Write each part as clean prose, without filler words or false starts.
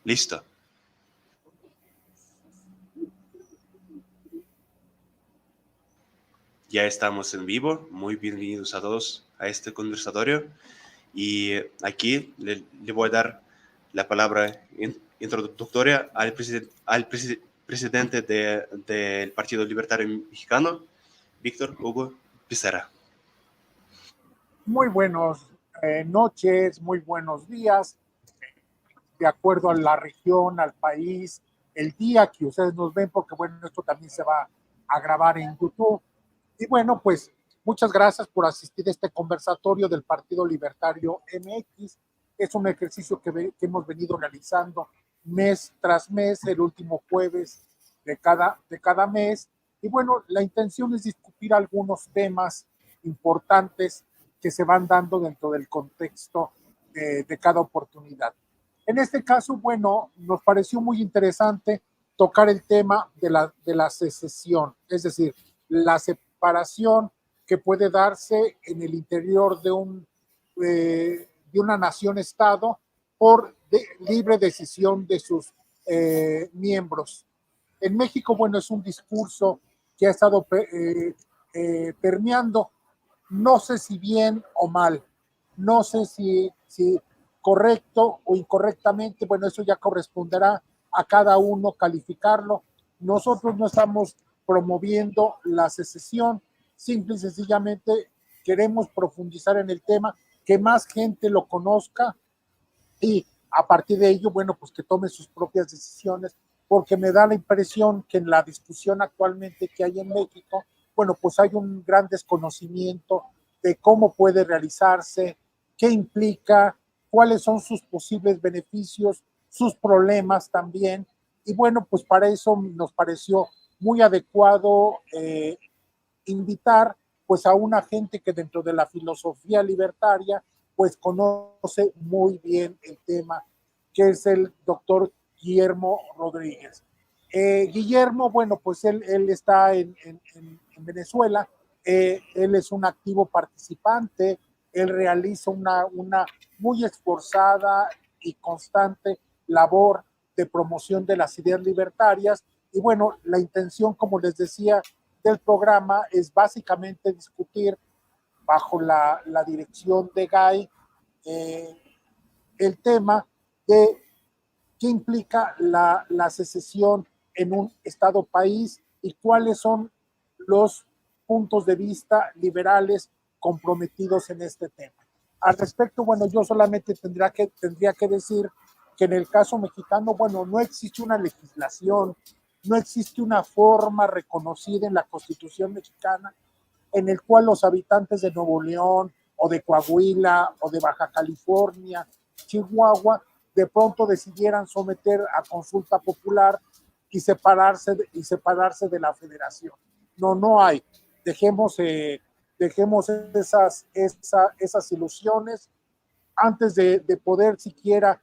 Listo. Ya estamos en vivo. Muy bienvenidos a todos a este conversatorio. Y aquí le voy a dar la palabra introductoria al presidente del Partido Libertario Mexicano, Víctor Hugo Becerra. Muy buenas noches, muy buenos días, de acuerdo a la región, al país, el día que ustedes nos ven, porque bueno, esto también se va a grabar en YouTube. Y bueno, pues muchas gracias por asistir a este conversatorio del Partido Libertario MX. Es un ejercicio que hemos venido realizando mes tras mes, el último jueves de cada mes. Y bueno, la intención es discutir algunos temas importantes que se van dando dentro del contexto de cada oportunidad. En este caso, bueno, nos pareció muy interesante tocar el tema de la secesión, es decir, la separación que puede darse en el interior de una nación-estado por libre decisión de sus miembros. En México, bueno, es un discurso que ha estado permeando, no sé si bien o mal, no sé si correcto o incorrectamente, bueno, eso ya corresponderá a cada uno calificarlo. Nosotros no estamos promoviendo la secesión, simple y sencillamente queremos profundizar en el tema, que más gente lo conozca y a partir de ello, bueno, pues que tome sus propias decisiones, porque me da la impresión que en la discusión actualmente que hay en México, bueno, pues hay un gran desconocimiento de cómo puede realizarse, qué implica, cuáles son sus posibles beneficios, sus problemas también. Y bueno, pues para eso nos pareció muy adecuado invitar pues a una gente que dentro de la filosofía libertaria pues conoce muy bien el tema, que es el doctor Guillermo Rodríguez. Guillermo, bueno, pues él está en Venezuela, él es un activo participante, él realiza una muy esforzada y constante labor de promoción de las ideas libertarias. Y bueno, la intención, como les decía, del programa es básicamente discutir bajo la dirección de Guy el tema de qué implica la secesión en un Estado país y cuáles son los puntos de vista liberales comprometidos en este tema. Al respecto, bueno, yo solamente tendría que decir que en el caso mexicano, bueno, no existe una legislación, no existe una forma reconocida en la Constitución mexicana en el cual los habitantes de Nuevo León o de Coahuila o de Baja California, Chihuahua, de pronto decidieran someter a consulta popular y separarse de la federación. No, no hay. Dejemos esas ilusiones antes de poder siquiera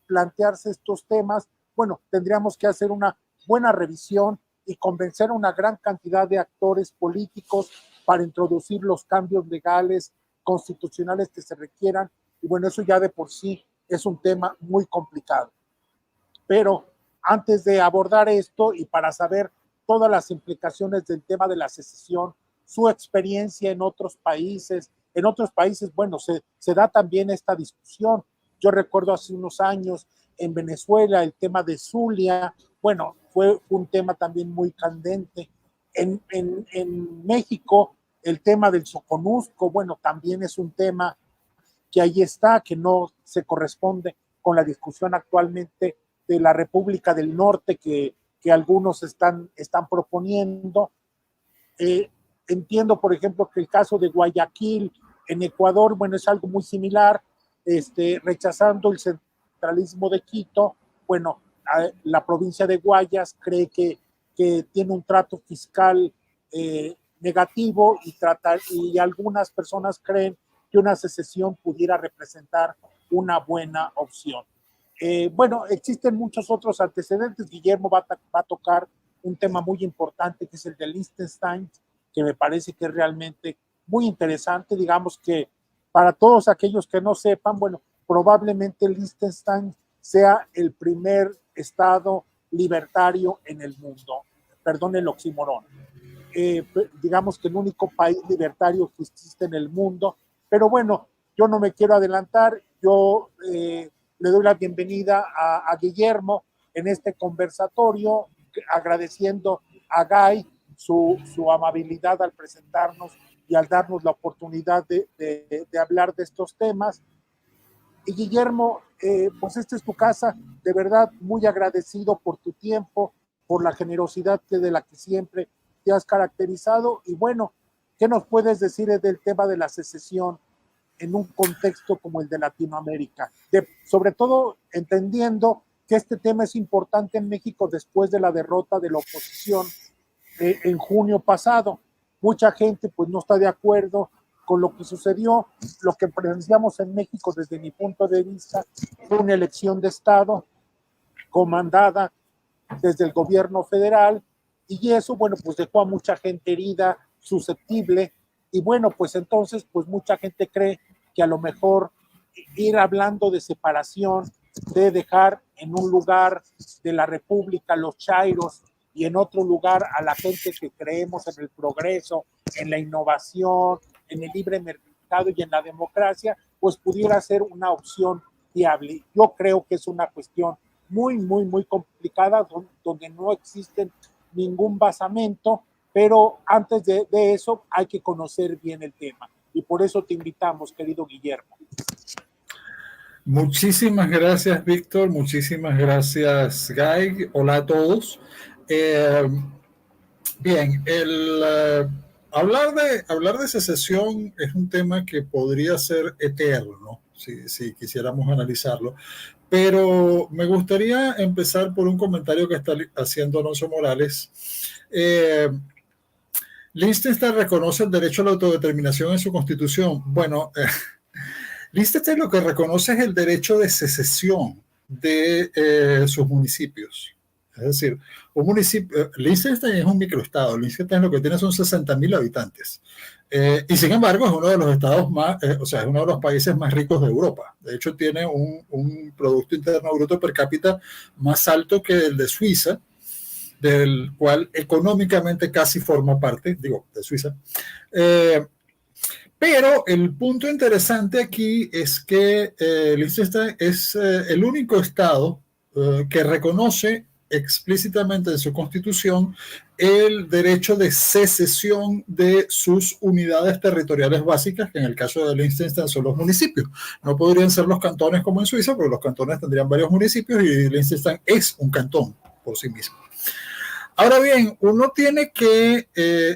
plantearse estos temas. Bueno, tendríamos que hacer una buena revisión y convencer a una gran cantidad de actores políticos para introducir los cambios legales, constitucionales que se requieran. Y bueno, eso ya de por sí es un tema muy complicado. Pero antes de abordar esto y para saber todas las implicaciones del tema de la secesión, su experiencia en otros países, bueno, se da también esta discusión. Yo recuerdo hace unos años en Venezuela el tema de Zulia, bueno, fue un tema también muy candente. En México el tema del Soconusco, bueno, también es un tema que ahí está, que no se corresponde con la discusión actualmente de la República del Norte que algunos están proponiendo. Entiendo, por ejemplo, que el caso de Guayaquil en Ecuador, bueno, es algo muy similar, rechazando el centralismo de Quito. Bueno, la provincia de Guayas cree que tiene un trato fiscal negativo y algunas personas creen que una secesión pudiera representar una buena opción. Bueno, existen muchos otros antecedentes. Guillermo va a tocar un tema muy importante que es el de Liechtenstein, que me parece que es realmente muy interesante. Digamos que para todos aquellos que no sepan, bueno, probablemente Liechtenstein sea el primer estado libertario en el mundo. Perdón el oxímoron. Digamos que el único país libertario que existe en el mundo. Pero bueno, yo no me quiero adelantar. Yo le doy la bienvenida a Guillermo en este conversatorio, agradeciendo a Guy su amabilidad al presentarnos y al darnos la oportunidad de hablar de estos temas. Y Guillermo, pues esta es tu casa, de verdad muy agradecido por tu tiempo, por la generosidad de la que siempre te has caracterizado. Y bueno, ¿qué nos puedes decir del tema de la secesión en un contexto como el de Latinoamérica? Sobre todo entendiendo que este tema es importante en México después de la derrota de la oposición en junio pasado. Mucha gente pues no está de acuerdo con lo que sucedió. Lo que presenciamos en México, desde mi punto de vista, fue una elección de Estado comandada desde el gobierno federal, y eso, bueno, pues dejó a mucha gente herida, susceptible, y bueno, pues entonces, pues mucha gente cree que a lo mejor ir hablando de separación, de dejar en un lugar de la República los chairos y en otro lugar a la gente que creemos en el progreso, en la innovación, en el libre mercado y en la democracia, pues pudiera ser una opción viable. Yo creo que es una cuestión muy, muy, muy complicada, donde no existe ningún basamento, pero antes de eso hay que conocer bien el tema. Y por eso te invitamos, querido Guillermo. Muchísimas gracias, Víctor. Muchísimas gracias, Guy. Hola a todos. Bien, hablar de secesión es un tema que podría ser eterno, si quisiéramos analizarlo, pero me gustaría empezar por un comentario que está haciendo Alonso Morales. Liechtenstein reconoce el derecho a la autodeterminación en su constitución. Bueno, Liechtenstein lo que reconoce es el derecho de secesión de sus municipios. Es decir, un municipio, Liechtenstein es un microestado. Liechtenstein lo que tiene son 60.000 habitantes. Y sin embargo es uno de los estados más, es uno de los países más ricos de Europa. De hecho tiene un Producto Interno Bruto per cápita más alto que el de Suiza, del cual económicamente casi forma parte, de Suiza. Pero el punto interesante aquí es que Liechtenstein es el único estado que reconoce explícitamente en su constitución el derecho de secesión de sus unidades territoriales básicas, que en el caso de Liechtenstein son los municipios. No podrían ser los cantones como en Suiza, porque los cantones tendrían varios municipios y Liechtenstein es un cantón por sí mismo. Ahora bien, uno tiene que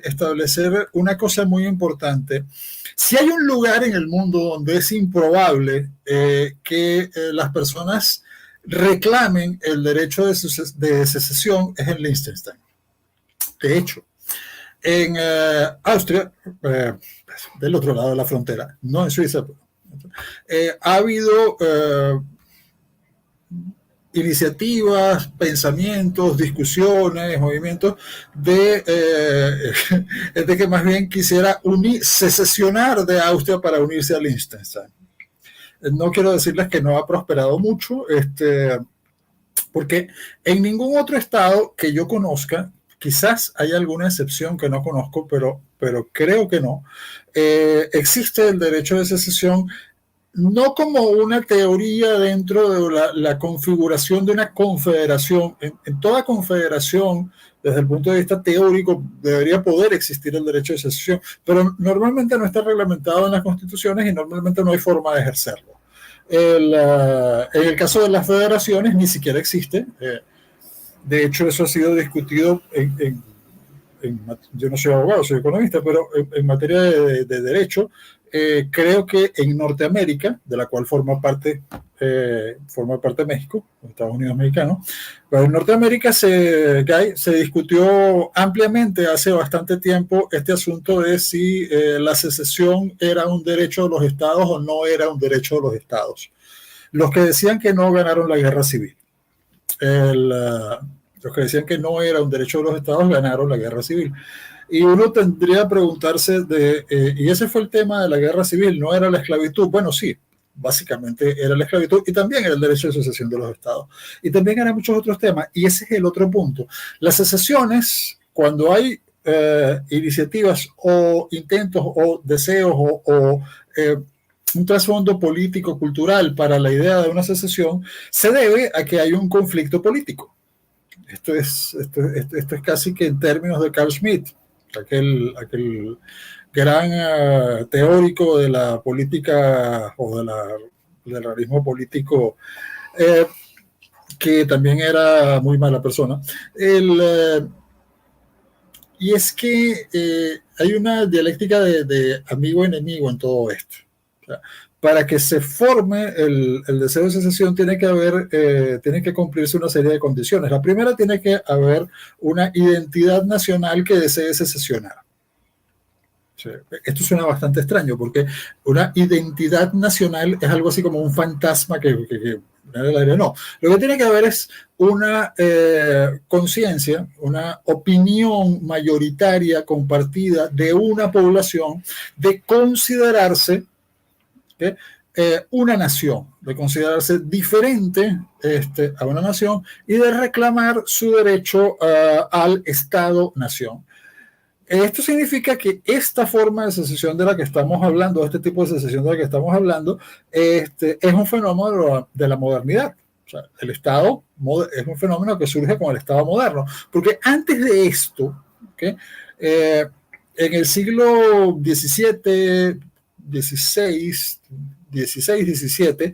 establecer una cosa muy importante. Si hay un lugar en el mundo donde es improbable que las personas reclamen el derecho de secesión, es en Liechtenstein. De hecho, en Austria, del otro lado de la frontera, no en Suiza, ha habido iniciativas, pensamientos, discusiones, movimientos de que más bien quisiera secesionar de Austria para unirse a Liechtenstein. No quiero decirles que no ha prosperado mucho, porque en ningún otro estado que yo conozca, quizás hay alguna excepción que no conozco, pero creo que no, existe el derecho de secesión, no como una teoría dentro de la configuración de una confederación. En toda confederación, desde el punto de vista teórico, debería poder existir el derecho de secesión, pero normalmente no está reglamentado en las constituciones y normalmente no hay forma de ejercerlo. En el caso de las federaciones ni siquiera existe. De hecho, eso ha sido discutido yo no soy abogado, soy economista, pero en materia de derecho, creo que en Norteamérica, de la cual forma parte México, Estados Unidos mexicanos, pero en Norteamérica se discutió ampliamente hace bastante tiempo este asunto de si la secesión era un derecho de los estados o no era un derecho de los estados. Los que decían que no ganaron la guerra civil. Los que decían que no era un derecho de los estados ganaron la guerra civil. Y uno tendría que preguntarse, y ese fue el tema de la guerra civil, ¿no era la esclavitud? Bueno, sí, básicamente era la esclavitud y también era el derecho de secesión de los estados. Y también eran muchos otros temas, y ese es el otro punto. Las secesiones, cuando hay iniciativas o intentos o deseos o un trasfondo político, cultural para la idea de una secesión, se debe a que hay un conflicto político. Esto es casi que en términos de Carl Schmitt, aquel gran teórico de la política o del realismo político, que también era muy mala persona. Y es que hay una dialéctica de amigo-enemigo en todo esto. O sea, para que se forme el deseo de secesión tiene que cumplirse una serie de condiciones. La primera, tiene que haber una identidad nacional que desee secesionar. O sea, esto suena bastante extraño porque una identidad nacional es algo así como un fantasma que en el aire. No, lo que tiene que haber es una conciencia, una opinión mayoritaria compartida de una población de considerarse una nación, de considerarse diferente a una nación y de reclamar su derecho al Estado-nación. Esto significa que esta forma de secesión de la que estamos hablando, este tipo de secesión de la que estamos hablando, es un fenómeno de la modernidad. O sea, el Estado es un fenómeno que surge con el Estado moderno. Porque antes de esto, en el siglo XVII, XVI,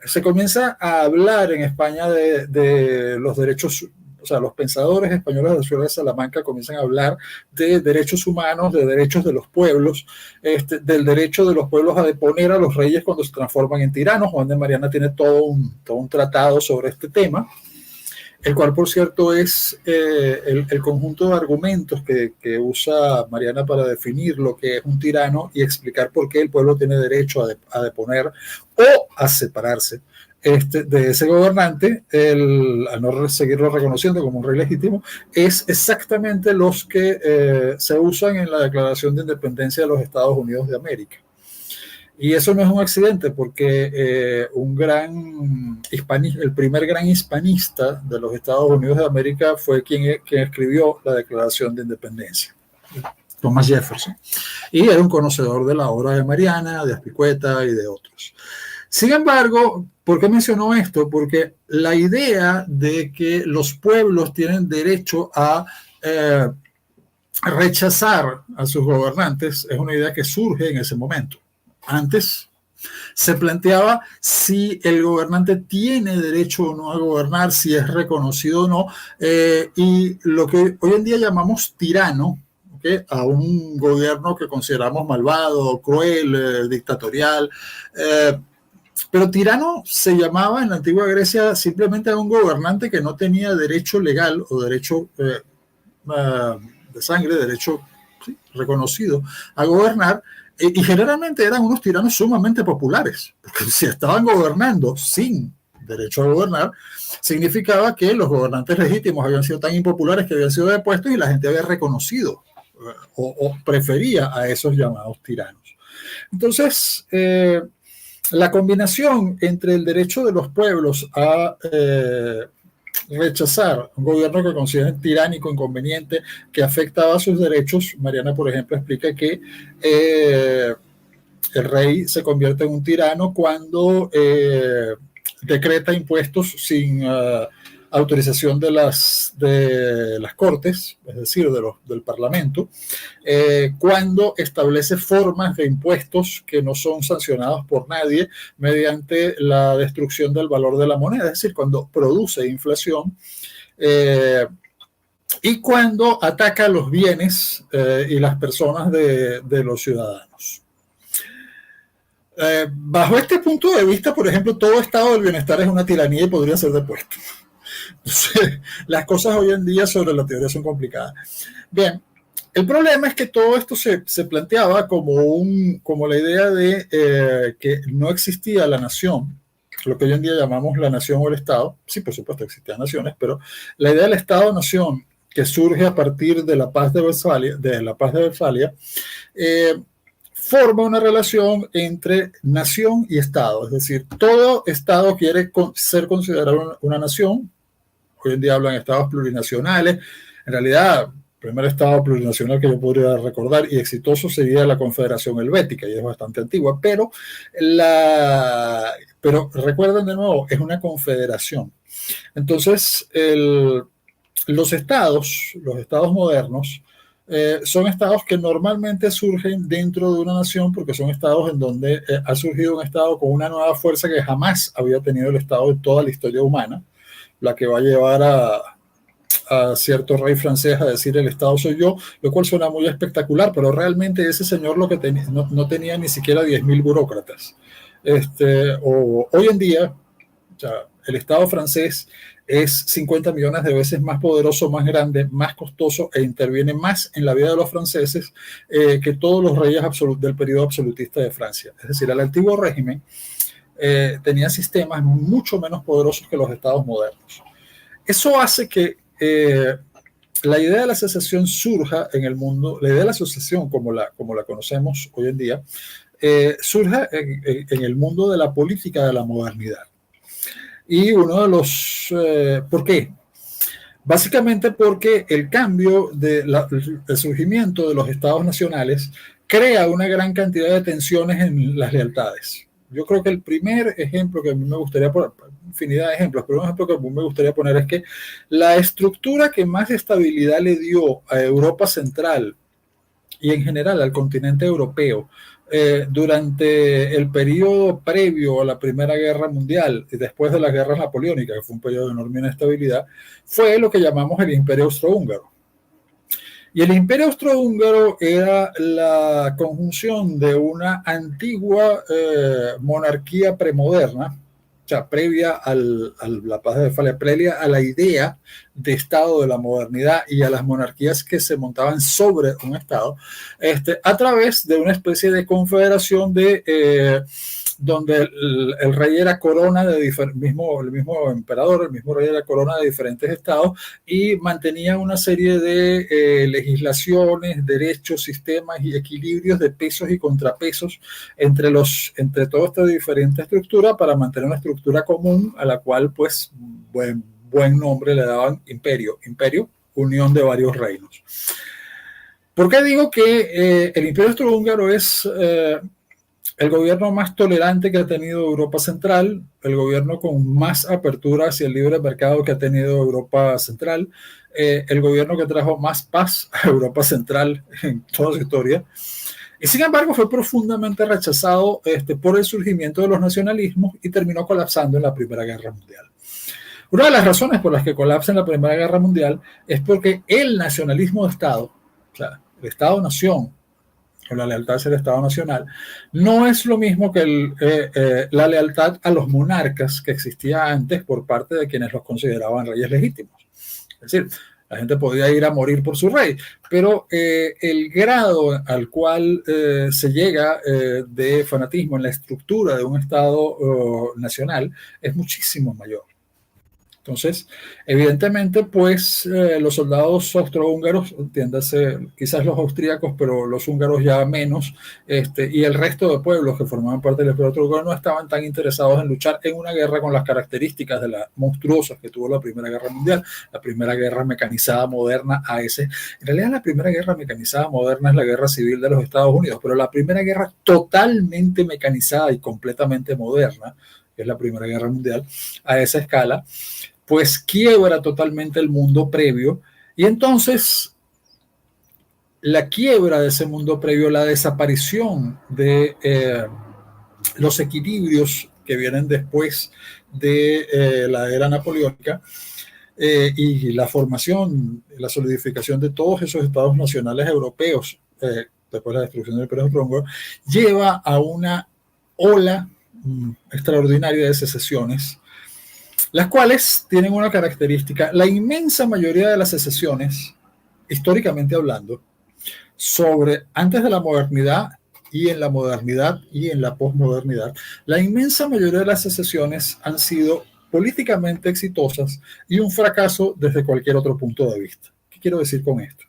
se comienza a hablar en España de los derechos. O sea, los pensadores españoles de la ciudad de Salamanca comienzan a hablar de derechos humanos, de derechos de los pueblos, del derecho de los pueblos a deponer a los reyes cuando se transforman en tiranos. Juan de Mariana tiene todo un tratado sobre este tema, el cual, por cierto, es el conjunto de argumentos que usa Mariana para definir lo que es un tirano y explicar por qué el pueblo tiene derecho a deponer o a separarse de ese gobernante, a no seguirlo reconociendo como un rey legítimo, es exactamente los que se usan en la Declaración de Independencia de los Estados Unidos de América. Y eso no es un accidente, porque el primer gran hispanista de los Estados Unidos de América fue quien escribió la Declaración de Independencia, Thomas Jefferson. Y era un conocedor de la obra de Mariana, de Azpilicueta y de otros. Sin embargo, ¿por qué mencionó esto? Porque la idea de que los pueblos tienen derecho a rechazar a sus gobernantes es una idea que surge en ese momento. Antes se planteaba si el gobernante tiene derecho o no a gobernar, si es reconocido o no, y lo que hoy en día llamamos tirano, a un gobierno que consideramos malvado, cruel, dictatorial. Pero tirano se llamaba en la antigua Grecia simplemente a un gobernante que no tenía derecho legal o derecho de sangre, derecho reconocido a gobernar, y generalmente eran unos tiranos sumamente populares, porque si estaban gobernando sin derecho a gobernar, significaba que los gobernantes legítimos habían sido tan impopulares que habían sido depuestos y la gente había reconocido o prefería a esos llamados tiranos. Entonces, la combinación entre el derecho de los pueblos a rechazar un gobierno que consideren tiránico, inconveniente, que afectaba a sus derechos. Mariana, por ejemplo, explica que el rey se convierte en un tirano cuando decreta impuestos sin autorización de las cortes, es decir, del parlamento, cuando establece formas de impuestos que no son sancionados por nadie mediante la destrucción del valor de la moneda, es decir, cuando produce inflación, y cuando ataca los bienes y las personas de los ciudadanos. Bajo este punto de vista, por ejemplo, todo estado del bienestar es una tiranía y podría ser depuesto. Entonces, las cosas hoy en día sobre la teoría son complicadas. Bien, el problema es que todo esto se planteaba como la idea de que no existía la nación, lo que hoy en día llamamos la nación o el Estado. Sí, por supuesto, existían naciones, pero la idea del Estado-nación que surge a partir de la Paz de Westfalia, forma una relación entre nación y Estado. Es decir, todo Estado quiere ser considerado una nación. Hoy en día hablan de estados plurinacionales. En realidad, el primer estado plurinacional que yo podría recordar y exitoso sería la Confederación Helvética, y es bastante antigua, pero recuerden de nuevo, es una confederación. Entonces, los estados modernos, son estados que normalmente surgen dentro de una nación porque son estados en donde ha surgido un estado con una nueva fuerza que jamás había tenido el estado en toda la historia humana, la que va a llevar a cierto rey francés a decir el Estado soy yo, lo cual suena muy espectacular, pero realmente ese señor lo que no tenía ni siquiera 10.000 burócratas. Hoy en día, o sea, el Estado francés es 50 millones de veces más poderoso, más grande, más costoso e interviene más en la vida de los franceses que todos los reyes del periodo absolutista de Francia. Es decir, el antiguo régimen tenía sistemas mucho menos poderosos que los estados modernos. Eso hace que la idea de la secesión surja en el mundo, la idea de la asociación como la conocemos hoy en día, surja en el mundo de la política de la modernidad. Y uno de los... ¿por qué? Básicamente porque el cambio el surgimiento de los estados nacionales crea una gran cantidad de tensiones en las lealtades. Yo creo que el primer ejemplo que a mí me gustaría poner, infinidad de ejemplos, pero un ejemplo que a mí me gustaría poner es que la estructura que más estabilidad le dio a Europa Central y en general al continente europeo durante el periodo previo a la Primera Guerra Mundial y después de las guerras napoleónicas, que fue un periodo de enorme inestabilidad, fue lo que llamamos el Imperio Austrohúngaro. Y el Imperio Austrohúngaro era la conjunción de una antigua monarquía premoderna, o sea, previa a la paz de Westfalia, previa a la idea de Estado de la modernidad y a las monarquías que se montaban sobre un Estado, a través de una especie de confederación donde el rey era corona de el mismo emperador, el mismo rey era corona de diferentes estados y mantenía una serie de legislaciones, derechos, sistemas y equilibrios de pesos y contrapesos entre toda esta diferente estructura para mantener una estructura común a la cual pues buen nombre le daban imperio, unión de varios reinos. ¿Por qué digo que el Imperio Austrohúngaro es el gobierno más tolerante que ha tenido Europa Central, el gobierno con más apertura hacia el libre mercado que ha tenido Europa Central, el gobierno que trajo más paz a Europa Central en toda su historia? Y sin embargo fue profundamente rechazado por el surgimiento de los nacionalismos y terminó colapsando en la Primera Guerra Mundial. Una de las razones por las que colapsa en la Primera Guerra Mundial es porque el nacionalismo de Estado, o sea, el Estado-nación, o la lealtad hacia el Estado Nacional, no es lo mismo que la lealtad a los monarcas que existía antes por parte de quienes los consideraban reyes legítimos. Es decir, la gente podía ir a morir por su rey, pero el grado al cual se llega de fanatismo en la estructura de un Estado nacional es muchísimo mayor. Entonces, evidentemente, pues los soldados austrohúngaros, entiéndase, quizás los austríacos, pero los húngaros ya menos, y el resto de pueblos que formaban parte del Imperio Austrohúngaro no estaban tan interesados en luchar en una guerra con las características de las monstruosas que tuvo la Primera Guerra Mundial, la Primera Guerra Mecanizada Moderna en realidad la Primera Guerra Mecanizada Moderna es la Guerra Civil de los Estados Unidos, pero la Primera Guerra totalmente mecanizada y completamente moderna, que es la Primera Guerra Mundial, a esa escala, pues quiebra totalmente el mundo previo y entonces la quiebra de ese mundo previo, la desaparición de los equilibrios que vienen después de la era napoleónica y la formación, la solidificación de todos esos estados nacionales europeos después de la destrucción del Imperio Austrohúngaro, lleva a una ola extraordinaria de secesiones, las cuales tienen una característica. La inmensa mayoría de las secesiones, históricamente hablando, antes de la modernidad y en la modernidad y en la posmodernidad, la inmensa mayoría de las secesiones han sido políticamente exitosas y un fracaso desde cualquier otro punto de vista. ¿Qué quiero decir con esto?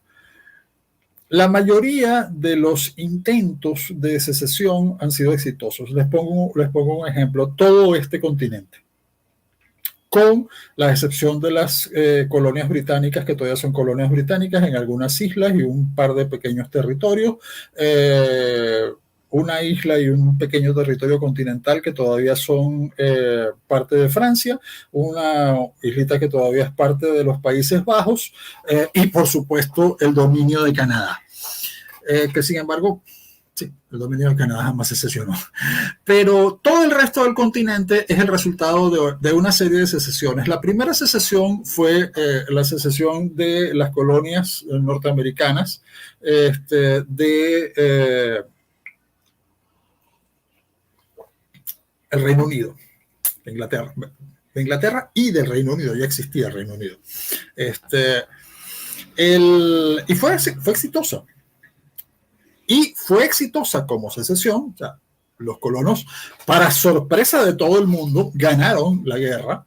la mayoría de los intentos de secesión han sido exitosos. Les pongo un ejemplo. Todo este continente, con la excepción de las colonias británicas, que todavía son colonias británicas en algunas islas y un par de pequeños territorios, una isla y un pequeño territorio continental que todavía son parte de Francia, una islita que todavía es parte de los Países Bajos, y por supuesto el dominio de Canadá, que sin embargo, sí, el dominio de Canadá jamás se secesionó. Pero todo el resto del continente es el resultado de una serie de secesiones. La primera secesión fue la secesión de las colonias norteamericanas el Reino Unido, de Inglaterra y del Reino Unido. Ya existía el Reino Unido. Y fue exitosa. Y fue exitosa como secesión. O sea, los colonos, para sorpresa de todo el mundo, ganaron la guerra.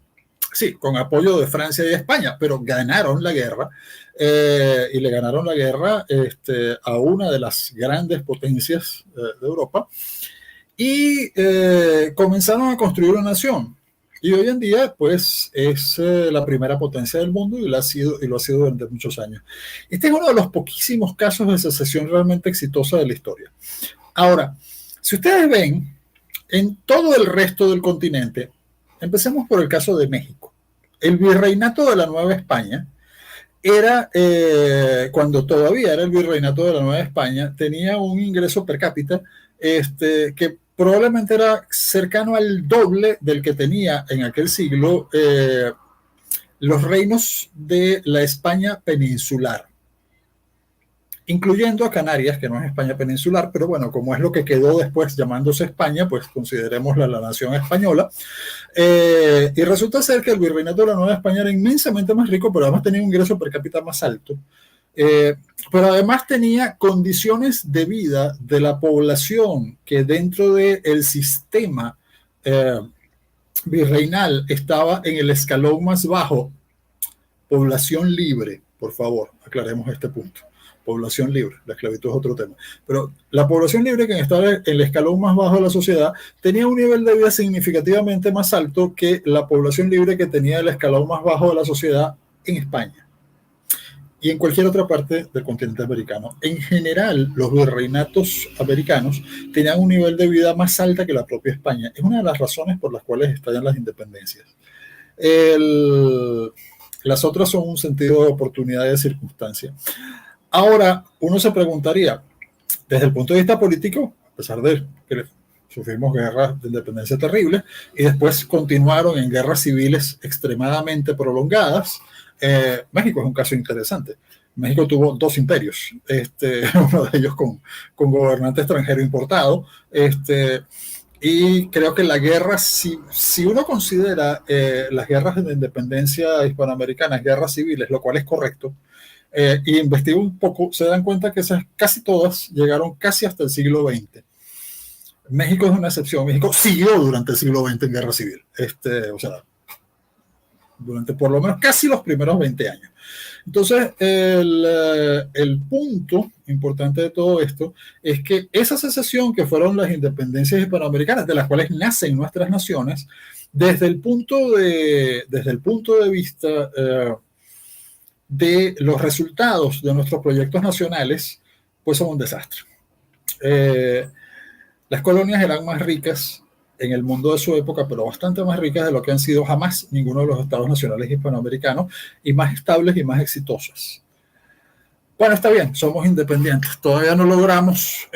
Sí, con apoyo de Francia y España, pero ganaron la guerra. Y le ganaron la guerra a una de las grandes potencias de Europa. Y comenzaron a construir una nación. Y hoy en día, pues, es la primera potencia del mundo y lo ha sido durante muchos años. Este es uno de los poquísimos casos de secesión realmente exitosa de la historia. Ahora, si ustedes ven, en todo el resto del continente, empecemos por el caso de México. El virreinato de la Nueva España era, cuando todavía era el virreinato de la Nueva España, tenía un ingreso per cápita que probablemente era cercano al doble del que tenía en aquel siglo los reinos de la España peninsular, incluyendo a Canarias, que no es España peninsular, pero bueno, como es lo que quedó después llamándose España, pues considerémosla la nación española. Y resulta ser que el virreinato de la Nueva España era inmensamente más rico, pero además tenía un ingreso per cápita más alto. Pero además tenía condiciones de vida de la población que dentro del sistema virreinal estaba en el escalón más bajo. Población libre, por favor, aclaremos este punto. Población libre, la esclavitud es otro tema. Pero la población libre que estaba en el escalón más bajo de la sociedad tenía un nivel de vida significativamente más alto que la población libre que tenía el escalón más bajo de la sociedad en España y en cualquier otra parte del continente americano. En general, los virreinatos americanos tenían un nivel de vida más alta que la propia España. Es una de las razones por las cuales estallan las independencias. Las otras son un sentido de oportunidad y de circunstancia. Ahora, uno se preguntaría, desde el punto de vista político, a pesar de que sufrimos guerras de independencia terribles y después continuaron en guerras civiles extremadamente prolongadas, México es un caso interesante. México tuvo dos imperios, uno de ellos con gobernante extranjero importado, y creo que la guerra, si uno considera las guerras de independencia hispanoamericanas guerras civiles, lo cual es correcto, y investiga un poco, se dan cuenta que esas casi todas llegaron casi hasta el siglo XX. México es una excepción. México siguió durante el siglo XX en guerra civil, o sea, durante por lo menos casi los primeros 20 años. Entonces, el punto importante de todo esto es que esa secesión que fueron las independencias hispanoamericanas, de las cuales nacen nuestras naciones, desde el punto de vista de los resultados de nuestros proyectos nacionales, pues son un desastre. Las colonias eran más ricas en el mundo de su época, pero bastante más ricas de lo que han sido jamás ninguno de los estados nacionales hispanoamericanos, y más estables y más exitosas. Bueno, está bien, somos independientes, todavía no logramos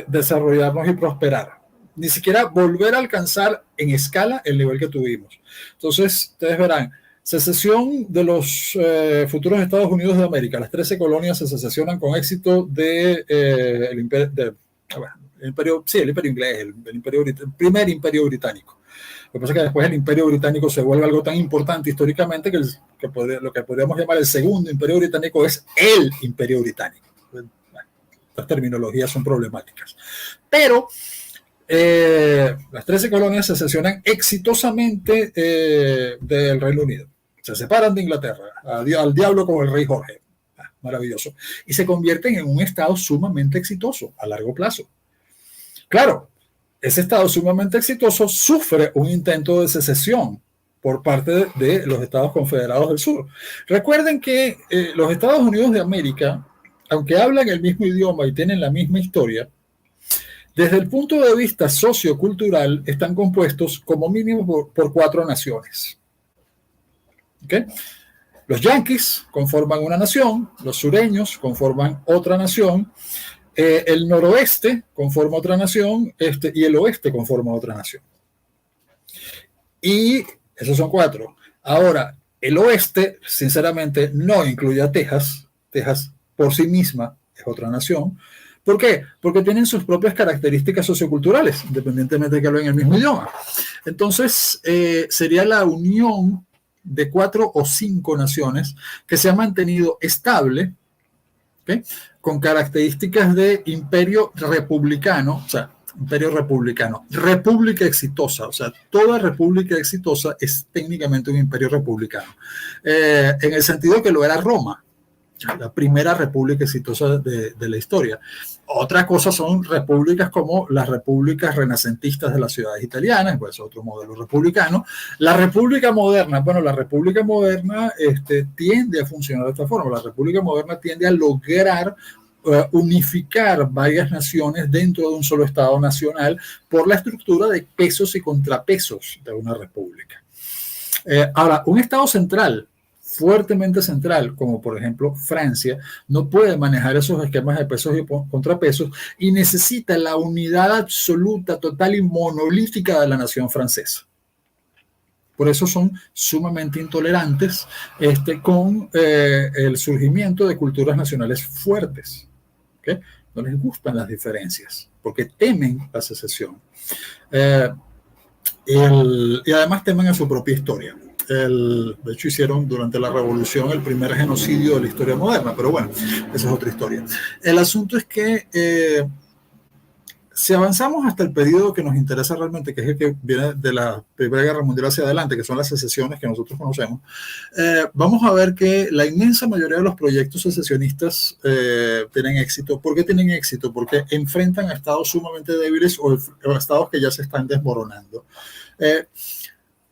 desarrollarnos y prosperar, ni siquiera volver a alcanzar en escala el nivel que tuvimos. Entonces, ustedes verán, secesión de los futuros Estados Unidos de América. Las 13 colonias se secesionan con éxito el imperio inglés, el primer imperio británico. Lo que pasa es que después el imperio británico se vuelve algo tan importante históricamente que lo que podríamos llamar el segundo imperio británico es el imperio británico. Bueno, las terminologías son problemáticas. Pero las 13 colonias se secesionan exitosamente del Reino Unido. Se separan de Inglaterra, al diablo con el rey Jorge. maravilloso, y se convierten en un Estado sumamente exitoso a largo plazo. Claro, ese Estado sumamente exitoso sufre un intento de secesión por parte de los Estados Confederados del Sur. Recuerden que los Estados Unidos de América, aunque hablan el mismo idioma y tienen la misma historia, desde el punto de vista sociocultural están compuestos como mínimo por 4 naciones. ¿Okay? Los yanquis conforman una nación, los sureños conforman otra nación, el noroeste conforma otra nación, y el oeste conforma otra nación. Y esos son 4. Ahora, el oeste, sinceramente, no incluye a Texas. Texas por sí misma es otra nación. ¿Por qué? Porque tienen sus propias características socioculturales, independientemente de que hablen el mismo idioma. Entonces, sería la unión de 4 o 5 naciones que se ha mantenido estable, ¿okay?, con características de imperio republicano, o sea, imperio republicano, república exitosa, o sea, toda república exitosa es técnicamente un imperio republicano, en el sentido que lo era Roma, la primera república exitosa de la historia. Otra cosa son repúblicas como las repúblicas renacentistas de las ciudades italianas, pues otro modelo republicano. La república moderna, bueno, la república moderna tiende a funcionar de esta forma. La república moderna tiende a lograr unificar varias naciones dentro de un solo Estado nacional por la estructura de pesos y contrapesos de una república. Ahora, un Estado central, fuertemente central, como por ejemplo Francia, no puede manejar esos esquemas de pesos y contrapesos y necesita la unidad absoluta, total y monolítica de la nación francesa. Por eso son sumamente intolerantes con el surgimiento de culturas nacionales fuertes. ¿Okay? No les gustan las diferencias porque temen la secesión. Y además temen a su propia historia. De hecho, hicieron durante la Revolución el primer genocidio de la historia moderna, pero bueno, esa es otra historia. El asunto es que si avanzamos hasta el periodo que nos interesa realmente, que es el que viene de la Primera Guerra Mundial hacia adelante, que son las secesiones que nosotros conocemos, vamos a ver que la inmensa mayoría de los proyectos secesionistas tienen éxito. ¿Por qué tienen éxito? Porque enfrentan a estados sumamente débiles o a estados que ya se están desmoronando.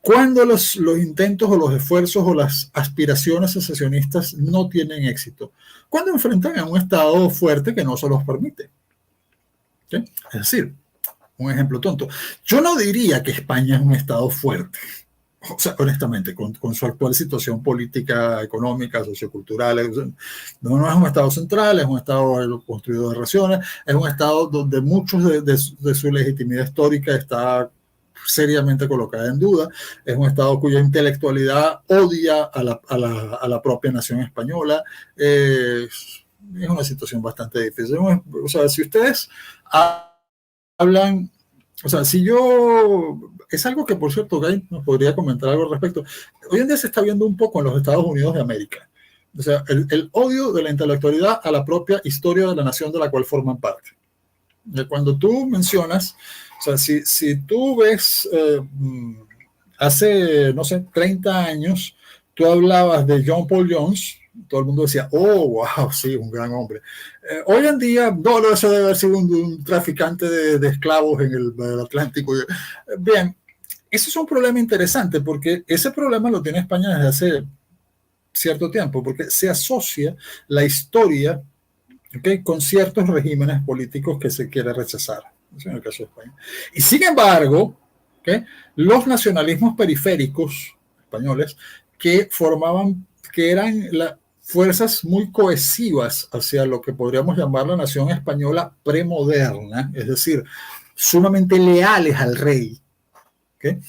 Cuando los intentos o los esfuerzos o las aspiraciones secesionistas no tienen éxito, cuando enfrentan a un estado fuerte que no se los permite. ¿Okay? Es decir, un ejemplo tonto. Yo no diría que España es un estado fuerte, o sea, honestamente, con su actual situación política, económica, sociocultural. No es un estado central, es un estado construido de regiones, es un estado donde muchos de su legitimidad histórica está seriamente colocada en duda, es un estado cuya intelectualidad odia a la propia nación española. Es una situación bastante difícil. O sea, si ustedes hablan, o sea, si yo, es algo que por cierto Guy nos podría comentar algo al respecto. Hoy en día se está viendo un poco en los Estados Unidos de América, o sea, el odio de la intelectualidad a la propia historia de la nación de la cual forman parte. Cuando tú mencionas, o sea, si tú ves hace, no sé, 30 años, tú hablabas de John Paul Jones, todo el mundo decía, oh, wow, sí, un gran hombre. Hoy en día, no, eso debe haber sido un traficante de esclavos en el Atlántico. Bien, eso es un problema interesante porque ese problema lo tiene España desde hace cierto tiempo, porque se asocia la historia, ¿okay?, con ciertos regímenes políticos que se quiere rechazar. Eso en el caso de España. Y sin embargo, ¿okay?, los nacionalismos periféricos españoles que eran fuerzas muy cohesivas hacia lo que podríamos llamar la nación española premoderna, es decir, sumamente leales al rey. ¿Okay?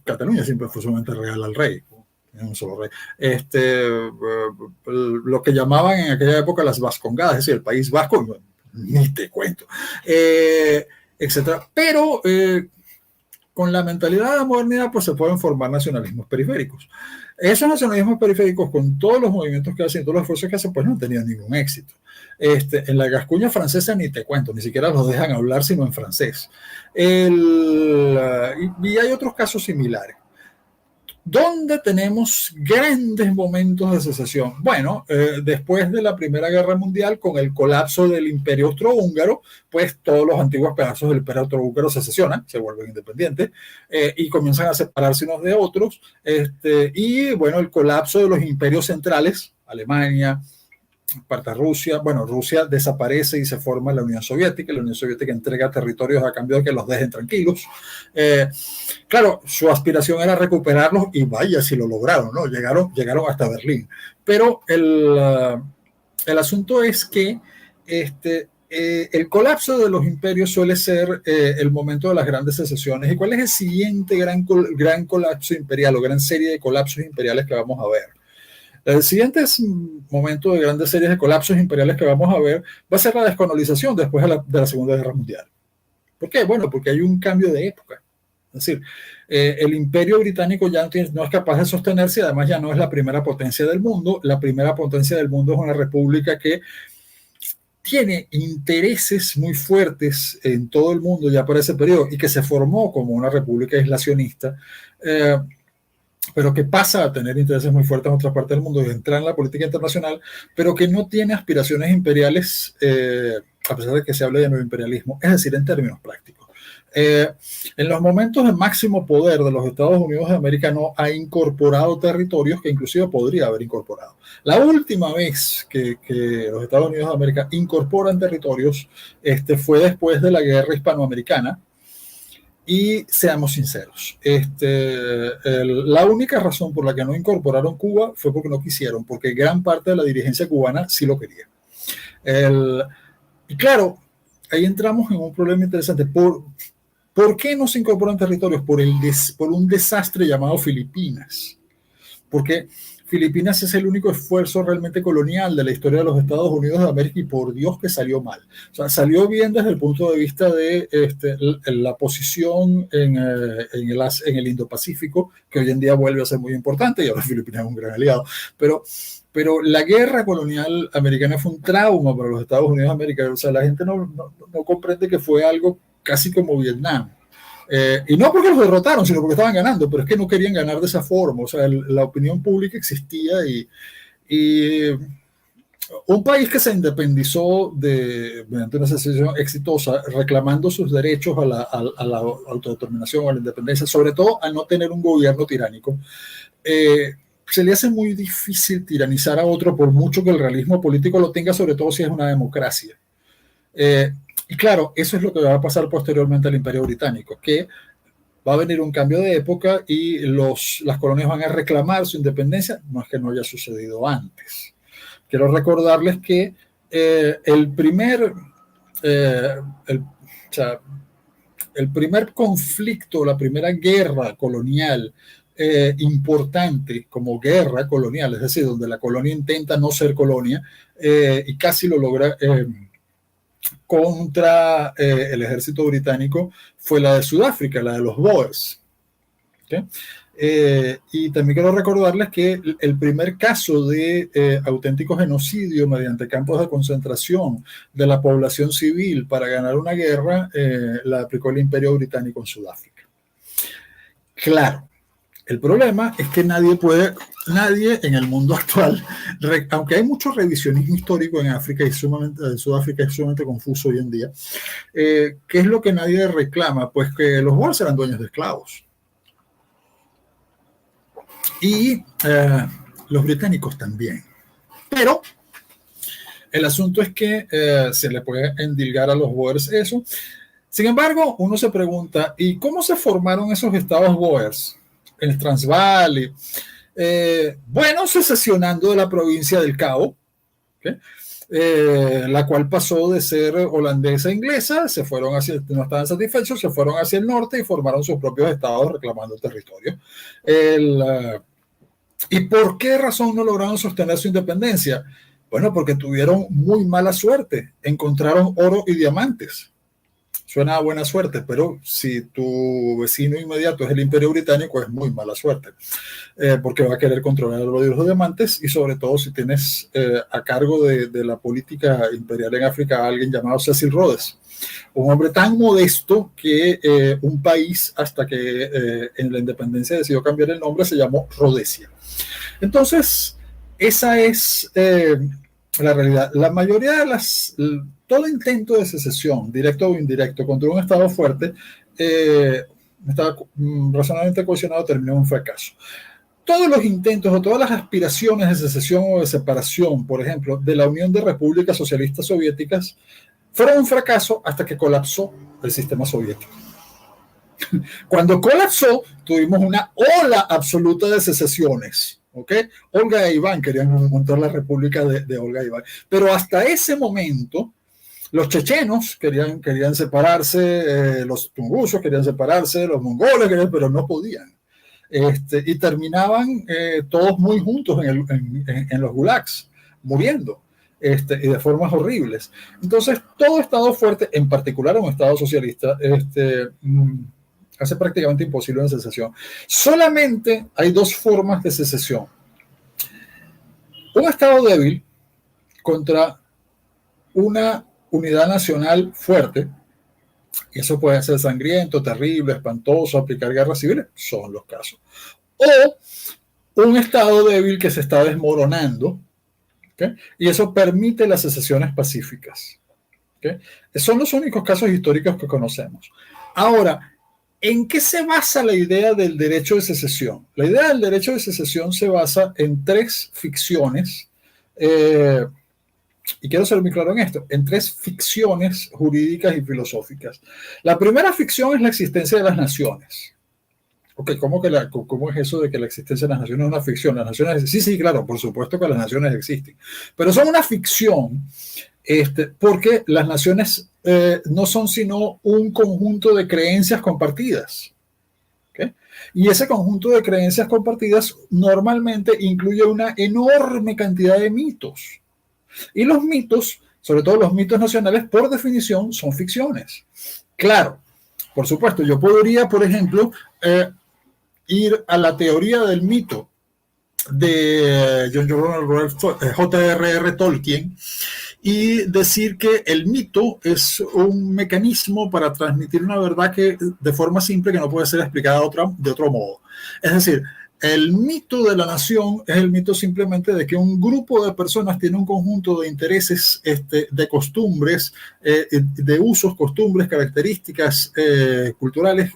Cataluña siempre fue sumamente leal al rey, un solo rey. Lo que llamaban en aquella época las vascongadas, es decir, el País Vasco, ni te cuento, etcétera. Pero con la mentalidad de la modernidad, pues se pueden formar nacionalismos periféricos. Esos nacionalismos periféricos, con todos los movimientos que hacen, todos los esfuerzos que hacen, pues no tenían ningún éxito. En la Gascuña francesa ni te cuento, ni siquiera los dejan hablar sino en francés. Y hay otros casos similares. ¿Dónde tenemos grandes momentos de secesión? Bueno, después de la Primera Guerra Mundial, con el colapso del Imperio Austrohúngaro, pues todos los antiguos pedazos del Imperio Austrohúngaro se secesionan, se vuelven independientes y comienzan a separarse unos de otros. Y bueno, el colapso de los imperios centrales, Alemania, parte de Rusia, bueno, Rusia desaparece y se forma la Unión Soviética entrega territorios a cambio de que los dejen tranquilos. Claro, su aspiración era recuperarlos y vaya si lo lograron, ¿no? Llegaron hasta Berlín. Pero el asunto es que el colapso de los imperios suele ser el momento de las grandes secesiones. ¿Y cuál es el siguiente gran colapso imperial o gran serie de colapsos imperiales que vamos a ver? El siguiente momento de grandes series de colapsos imperiales que vamos a ver va a ser la descolonización después de la Segunda Guerra Mundial. ¿Por qué? Bueno, porque hay un cambio de época. Es decir, el imperio británico ya no es capaz de sostenerse y además ya no es la primera potencia del mundo. La primera potencia del mundo es una república que tiene intereses muy fuertes en todo el mundo ya para ese periodo y que se formó como una república aislacionista, pero que pasa a tener intereses muy fuertes en otras partes del mundo y entra en la política internacional, pero que no tiene aspiraciones imperiales, a pesar de que se hable de nuevo imperialismo, es decir, en términos prácticos. En los momentos de máximo poder de los Estados Unidos de América no ha incorporado territorios que inclusive podría haber incorporado. La última vez que los Estados Unidos de América incorporan territorios fue después de la guerra hispanoamericana. Y seamos sinceros, la única razón por la que no incorporaron Cuba fue porque no quisieron, porque gran parte de la dirigencia cubana sí lo quería. Y claro, ahí entramos en un problema interesante. ¿Por qué no se incorporan territorios? Por un desastre llamado Filipinas. Porque Filipinas es el único esfuerzo realmente colonial de la historia de los Estados Unidos de América y por Dios que salió mal. O sea, salió bien desde el punto de vista de la posición en el Indo-Pacífico, que hoy en día vuelve a ser muy importante y ahora Filipinas es un gran aliado. Pero la guerra colonial americana fue un trauma para los Estados Unidos de América. O sea, la gente no comprende que fue algo casi como Vietnam. Y no porque los derrotaron, sino porque estaban ganando, pero es que no querían ganar de esa forma. O sea, la opinión pública existía y un país que se independizó mediante una secesión exitosa, reclamando sus derechos a la autodeterminación o a la independencia, sobre todo a no tener un gobierno tiránico, se le hace muy difícil tiranizar a otro por mucho que el realismo político lo tenga, sobre todo si es una democracia. Y claro, eso es lo que va a pasar posteriormente al Imperio Británico, que va a venir un cambio de época y las colonias van a reclamar su independencia, no es que no haya sucedido antes. Quiero recordarles que el primer conflicto, la primera guerra colonial importante como guerra colonial, es decir, donde la colonia intenta no ser colonia y casi lo logra contra el ejército británico, fue la de Sudáfrica, la de los Boers. ¿Okay? Y también quiero recordarles que el primer caso de auténtico genocidio mediante campos de concentración de la población civil para ganar una guerra la aplicó el Imperio Británico en Sudáfrica. Claro, el problema es que nadie en el mundo actual, aunque hay mucho revisionismo histórico en África y Sudáfrica es sumamente confuso hoy en día, ¿qué es lo que nadie reclama? Pues que los Boers eran dueños de esclavos. Y los británicos también. Pero el asunto es que se le puede endilgar a los Boers eso. Sin embargo, uno se pregunta, ¿y cómo se formaron esos estados Boers? El Transvaal, bueno, secesionando de la provincia del Cabo, ¿okay? La cual pasó de ser holandesa a inglesa, no estaban satisfechos, se fueron hacia el norte y formaron sus propios estados reclamando territorio. ¿Y por qué razón no lograron sostener su independencia? Bueno, porque tuvieron muy mala suerte, encontraron oro y diamantes. suena a buena suerte, pero si tu vecino inmediato es el Imperio Británico, es muy mala suerte, porque va a querer controlar los diamantes, y sobre todo si tienes a cargo de la política imperial en África a alguien llamado Cecil Rhodes, un hombre tan modesto que un país, hasta que en la independencia decidió cambiar el nombre, se llamó Rhodesia. Entonces, esa es la realidad. La mayoría de todo intento de secesión, directo o indirecto, contra un Estado fuerte, estaba razonablemente cohesionado, terminó en un fracaso. Todos los intentos o todas las aspiraciones de secesión o de separación, por ejemplo, de la Unión de Repúblicas Socialistas Soviéticas, fueron un fracaso hasta que colapsó el sistema soviético. Cuando colapsó, tuvimos una ola absoluta de secesiones. ¿Okay? Olga e Iván querían montar la república de Olga e Iván, pero hasta ese momento los chechenos querían separarse, los tungusos querían separarse, los mongoles pero no podían, y terminaban todos muy juntos en los gulags, muriendo, y de formas horribles. Entonces todo Estado fuerte, en particular un Estado socialista, hace prácticamente imposible una secesión. Solamente hay dos formas de secesión. Un Estado débil contra una unidad nacional fuerte, y eso puede ser sangriento, terrible, espantoso, aplicar guerras civiles, son los casos. O un Estado débil que se está desmoronando, ¿okay? Y eso permite las secesiones pacíficas. ¿Okay? Son los únicos casos históricos que conocemos. Ahora, ¿en qué se basa la idea del derecho de secesión? La idea del derecho de secesión se basa en tres ficciones, y quiero ser muy claro en esto, en tres ficciones jurídicas y filosóficas. La primera ficción es la existencia de las naciones. Ok, ¿cómo es eso de que la existencia de las naciones es una ficción? Las naciones, sí, claro, por supuesto que las naciones existen, pero son una ficción porque las naciones no son sino un conjunto de creencias compartidas. ¿Okay? Y ese conjunto de creencias compartidas normalmente incluye una enorme cantidad de mitos. Y los mitos, sobre todo los mitos nacionales, por definición, son ficciones. Claro, por supuesto, yo podría, por ejemplo, ir a la teoría del mito de J.R.R. Tolkien y decir que el mito es un mecanismo para transmitir una verdad que de forma simple que no puede ser explicada de otro modo. Es decir, el mito de la nación es el mito simplemente de que un grupo de personas tiene un conjunto de intereses, de costumbres, de usos, costumbres, características culturales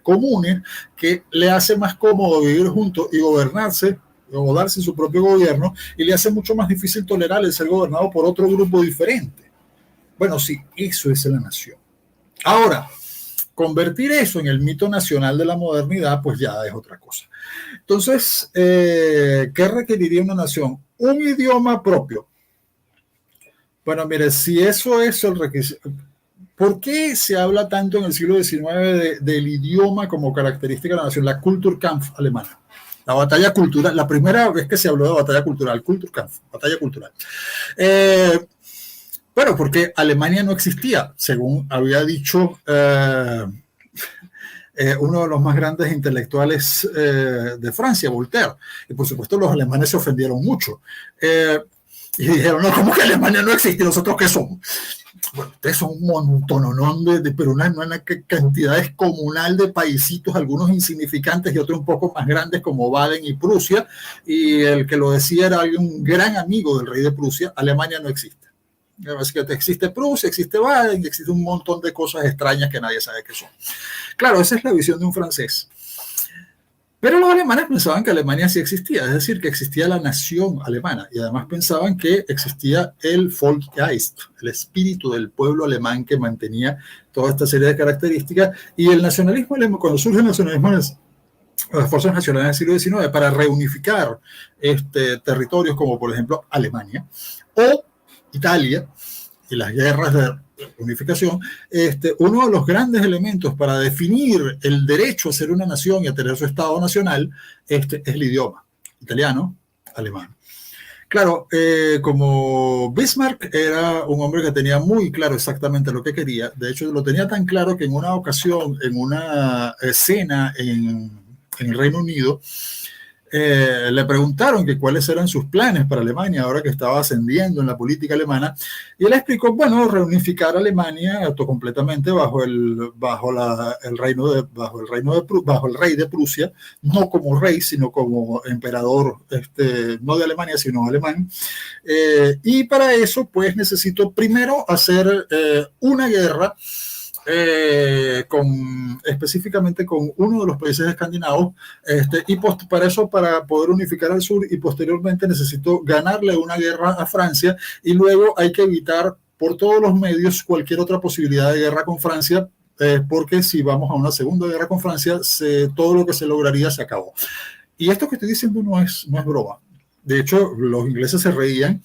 comunes que le hace más cómodo vivir juntos y gobernarse o darse su propio gobierno, y le hace mucho más difícil tolerar el ser gobernado por otro grupo diferente. Bueno, sí, eso es la nación. Ahora, convertir eso en el mito nacional de la modernidad, pues ya es otra cosa. Entonces, ¿qué requeriría una nación? Un idioma propio. Bueno, mire, si eso es el requisito, ¿por qué se habla tanto en el siglo XIX del idioma como característica de la nación? La Kulturkampf alemana. La batalla cultural, la primera vez que se habló de batalla cultural, Kulturkampf, batalla cultural. Bueno, porque Alemania no existía, según había dicho uno de los más grandes intelectuales de Francia, Voltaire. Y por supuesto los alemanes se ofendieron mucho. Y dijeron, no, ¿cómo que Alemania no existe? ¿Nosotros qué somos? Bueno, ustedes son un montononón pero una cantidad descomunal de paisitos, algunos insignificantes y otros un poco más grandes como Baden y Prusia, y el que lo decía era un gran amigo del rey de Prusia. Alemania no existe. Existe Prusia, existe Baden y existe un montón de cosas extrañas que nadie sabe qué son. Claro, esa es la visión de un francés. Pero los alemanes pensaban que Alemania sí existía, es decir, que existía la nación alemana, y además pensaban que existía el Volksgeist, el espíritu del pueblo alemán que mantenía toda esta serie de características. Y el nacionalismo alemán, cuando surge el nacionalismo, las fuerzas nacionales del siglo XIX para reunificar territorios como por ejemplo Alemania o Italia y las guerras de unificación, uno de los grandes elementos para definir el derecho a ser una nación y a tener su Estado nacional es el idioma, italiano, alemán. Claro, como Bismarck era un hombre que tenía muy claro exactamente lo que quería, de hecho lo tenía tan claro que en una ocasión, en una escena en el Reino Unido, le preguntaron que cuáles eran sus planes para Alemania ahora que estaba ascendiendo en la política alemana, y él explicó, bueno, reunificar Alemania completamente bajo el rey de Prusia, no como rey, sino como emperador, no de Alemania, sino alemán. Y para eso, pues, necesito primero hacer una guerra específicamente con uno de los países escandinavos, y para eso, para poder unificar al sur, y posteriormente necesito ganarle una guerra a Francia, y luego hay que evitar por todos los medios cualquier otra posibilidad de guerra con Francia, porque si vamos a una segunda guerra con Francia, todo lo que se lograría se acabó. Y esto que estoy diciendo no es broma. De hecho, los ingleses se reían,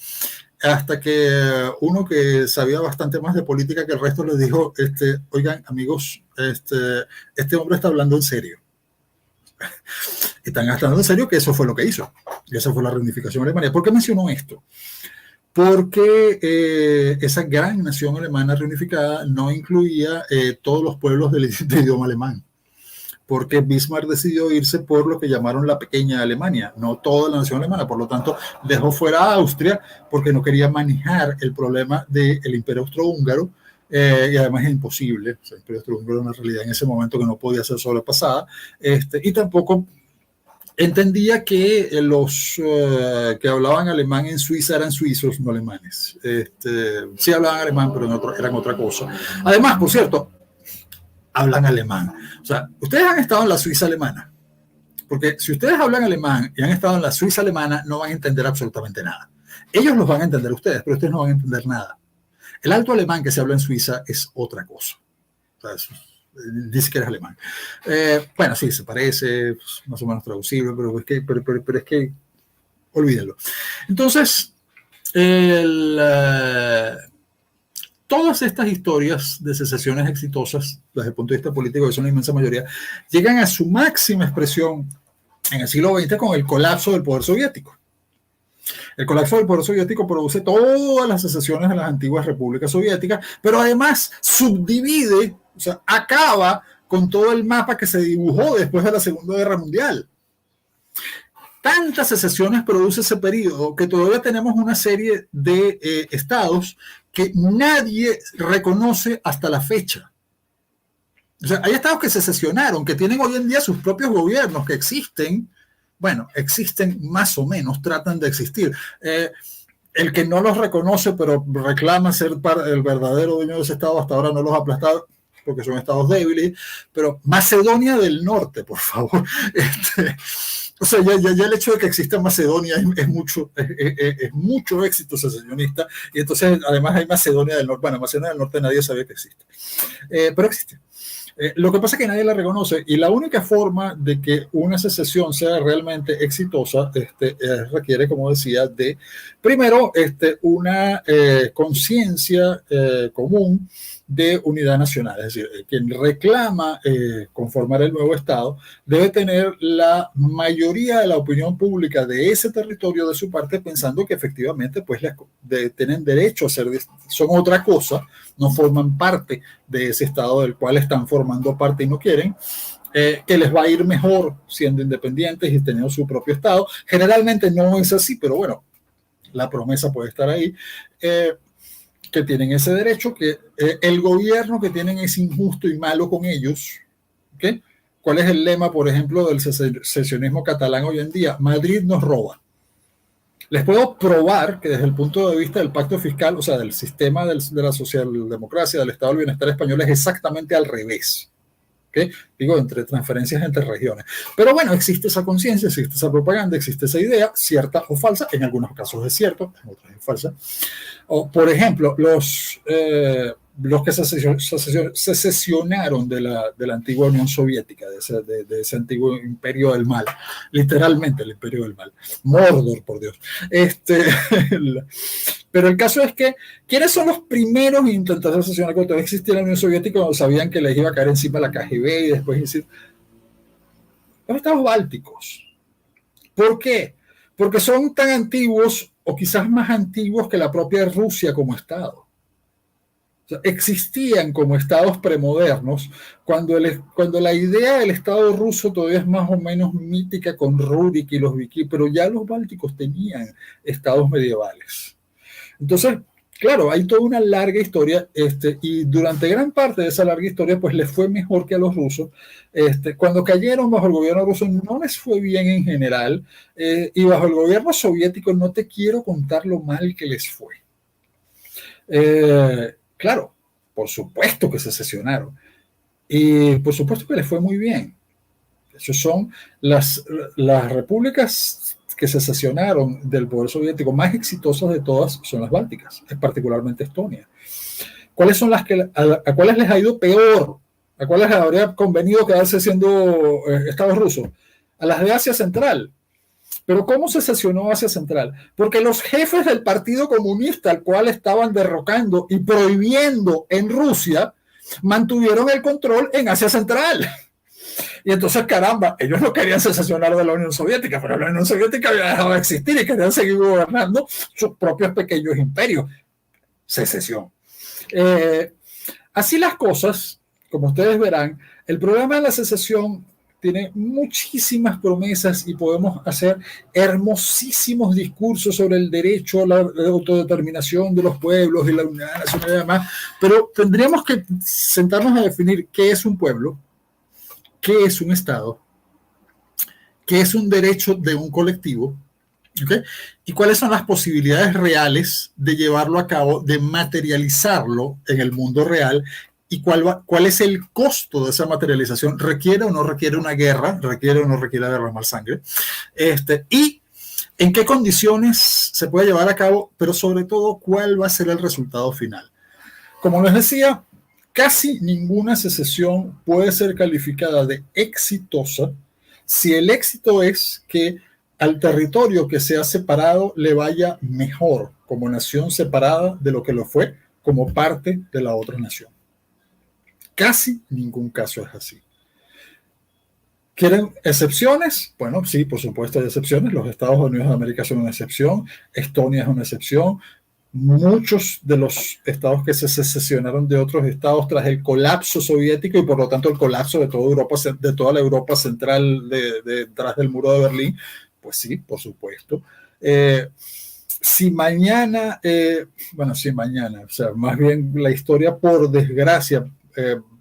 hasta que uno que sabía bastante más de política que el resto les dijo, oigan, amigos, este hombre está hablando en serio. Están hablando en serio, que eso fue lo que hizo. Y esa fue la reunificación alemana. ¿Por qué mencionó esto? Porque esa gran nación alemana reunificada no incluía todos los pueblos de idioma alemán, porque Bismarck decidió irse por lo que llamaron la pequeña Alemania, no toda la nación alemana. Por lo tanto, dejó fuera a Austria porque no quería manejar el problema del Imperio Austrohúngaro, y además es imposible. O sea, el Imperio Austrohúngaro era una realidad en ese momento que no podía ser sobrepasada, y tampoco entendía que los que hablaban alemán en Suiza eran suizos, no alemanes. Sí hablaban alemán, pero eran otra cosa. Además, por cierto, hablan alemán. O sea, ustedes han estado en la Suiza alemana, porque si ustedes hablan alemán y han estado en la Suiza alemana, no van a entender absolutamente nada. Ellos los van a entender ustedes, pero ustedes no van a entender nada. El alto alemán que se habla en Suiza es otra cosa. O sea, dice que eres alemán. Bueno, sí, se parece, pues, más o menos traducible, pero es que olvídenlo. Entonces, todas estas historias de secesiones exitosas, desde el punto de vista político, que son la inmensa mayoría, llegan a su máxima expresión en el siglo XX con el colapso del poder soviético. El colapso del poder soviético produce todas las secesiones de las antiguas repúblicas soviéticas, pero además subdivide, o sea, acaba con todo el mapa que se dibujó después de la Segunda Guerra Mundial. Tantas secesiones produce ese periodo que todavía tenemos una serie de estados que nadie reconoce hasta la fecha. O sea, hay estados que secesionaron, que tienen hoy en día sus propios gobiernos, que existen, bueno, existen más o menos, tratan de existir. El que no los reconoce, pero reclama ser el verdadero dueño de ese estado, hasta ahora no los ha aplastado, porque son estados débiles. Pero Macedonia del Norte, por favor. O sea, ya el hecho de que exista Macedonia es mucho éxito secesionista. Y entonces, además, hay Macedonia del Norte. Bueno, Macedonia del Norte nadie sabía que existe, pero existe. Lo que pasa es que nadie la reconoce, y la única forma de que una secesión sea realmente exitosa requiere, como decía, de primero una conciencia común de unidad nacional. Es decir, quien reclama conformar el nuevo Estado debe tener la mayoría de la opinión pública de ese territorio de su parte, pensando que efectivamente pues tienen derecho a ser, son otra cosa, no forman parte de ese Estado del cual están formando parte y no quieren, que les va a ir mejor siendo independientes y teniendo su propio Estado. Generalmente no es así, pero bueno, la promesa puede estar ahí. Que tienen ese derecho, que el gobierno que tienen es injusto y malo con ellos. ¿Okay? ¿Cuál es el lema, por ejemplo, del secesionismo catalán hoy en día? Madrid nos roba. Les puedo probar que desde el punto de vista del pacto fiscal, o sea, del sistema de la socialdemocracia, del Estado del Bienestar español, es exactamente al revés. ¿Okay? Digo, entre transferencias entre regiones. Pero bueno, existe esa conciencia, existe esa propaganda, existe esa idea, cierta o falsa, en algunos casos es cierto, en otros es falsa. O, por ejemplo, los que secesionaron de la antigua Unión Soviética, de ese antiguo imperio del mal, literalmente el imperio del mal, Mordor, por Dios. Pero el caso es que, ¿quiénes son los primeros en intentar secesionar cuando todavía existía la Unión Soviética, cuando sabían que les iba a caer encima la KGB y después decir? Los estados bálticos. ¿Por qué? Porque son tan antiguos o quizás más antiguos que la propia Rusia como Estado. O sea, existían como estados premodernos cuando la idea del Estado ruso todavía es más o menos mítica con Rurik y los vikingos, pero ya los bálticos tenían estados medievales. Entonces, claro, hay toda una larga historia y durante gran parte de esa larga historia pues les fue mejor que a los rusos. Cuando cayeron bajo el gobierno ruso no les fue bien en general y bajo el gobierno soviético no te quiero contar lo mal que les fue. Claro, por supuesto que se secesionaron y por supuesto que les fue muy bien. Esas son las repúblicas que se secesionaron del poder soviético más exitosas de todas son las bálticas, particularmente Estonia. ¿Cuáles son las a cuáles les ha ido peor? ¿A cuáles les habría convenido quedarse siendo estados rusos? A las de Asia Central. Pero ¿cómo se sesionó Asia Central? Porque los jefes del Partido Comunista, al cual estaban derrocando y prohibiendo en Rusia, mantuvieron el control en Asia Central. Y entonces, caramba, ellos no querían secesionar de la Unión Soviética, pero la Unión Soviética había dejado de existir y querían seguir gobernando sus propios pequeños imperios. Secesión. Así las cosas, como ustedes verán, el problema de la secesión tiene muchísimas promesas y podemos hacer hermosísimos discursos sobre el derecho a la autodeterminación de los pueblos y la unidad nacional y demás, pero tendríamos que sentarnos a definir qué es un pueblo, qué es un Estado, qué es un derecho de un colectivo, ¿okay? Y cuáles son las posibilidades reales de llevarlo a cabo, de materializarlo en el mundo real. ¿Y cuál es el costo de esa materialización? ¿Requiere o no requiere una guerra? ¿Requiere o no requiere derramar sangre? ¿Y en qué condiciones se puede llevar a cabo? Pero sobre todo, ¿cuál va a ser el resultado final? Como les decía, casi ninguna secesión puede ser calificada de exitosa si el éxito es que al territorio que se ha separado le vaya mejor como nación separada de lo que lo fue como parte de la otra nación. Casi ningún caso es así. ¿Quieren excepciones? Bueno, sí, por supuesto hay excepciones. Los Estados Unidos de América son una excepción. Estonia es una excepción. Muchos de los estados que se secesionaron de otros estados tras el colapso soviético y por lo tanto el colapso de toda Europa, de toda la Europa central detrás del muro de Berlín, pues sí, por supuesto. Si mañana, o sea, más bien la historia por desgracia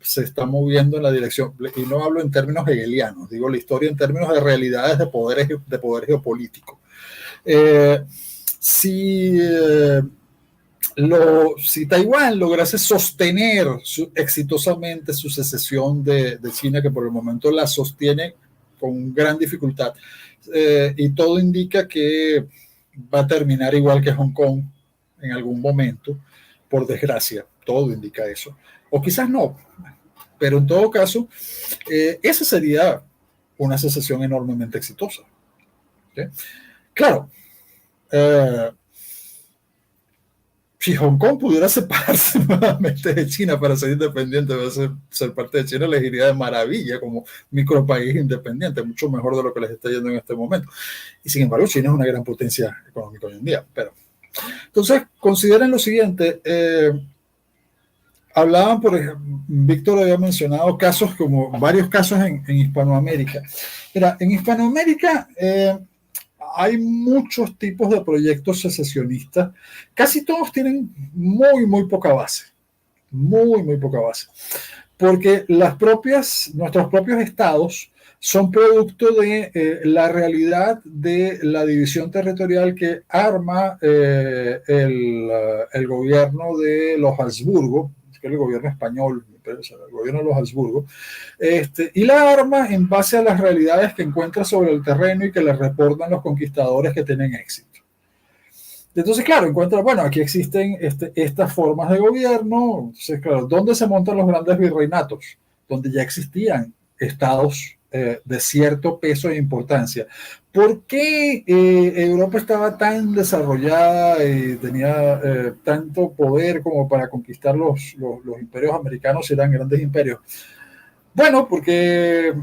se está moviendo en la dirección, y no hablo en términos hegelianos, digo la historia en términos de realidades de poder geopolítico. Si Taiwán lograse sostener exitosamente su secesión de China, que por el momento la sostiene con gran dificultad, y todo indica que va a terminar igual que Hong Kong en algún momento, por desgracia, todo indica eso. O quizás no, pero en todo caso, esa sería una secesión enormemente exitosa. ¿Okay? Claro, si Hong Kong pudiera separarse nuevamente de China para ser independiente, ser parte de China, les iría de maravilla como micropaís independiente, mucho mejor de lo que les está yendo en este momento. Y sin embargo, China es una gran potencia económica hoy en día. Pero, entonces, consideren lo siguiente. Hablaban, por ejemplo, Víctor había mencionado casos como varios casos en Hispanoamérica. Mira, en Hispanoamérica hay muchos tipos de proyectos secesionistas. Casi todos tienen muy poca base. Muy poca base. Porque nuestros propios estados son producto de la realidad de la división territorial que arma el gobierno de los Habsburgo, que es el gobierno español, el gobierno de los Habsburgo, y la arma en base a las realidades que encuentra sobre el terreno y que le reportan los conquistadores que tienen éxito. Entonces, claro, encuentra, bueno, aquí existen estas formas de gobierno. Entonces, claro, ¿dónde se montan los grandes virreinatos? Donde ya existían estados de cierto peso e importancia. ¿Por qué Europa estaba tan desarrollada y tenía tanto poder como para conquistar los imperios americanos y eran grandes imperios? Bueno, porque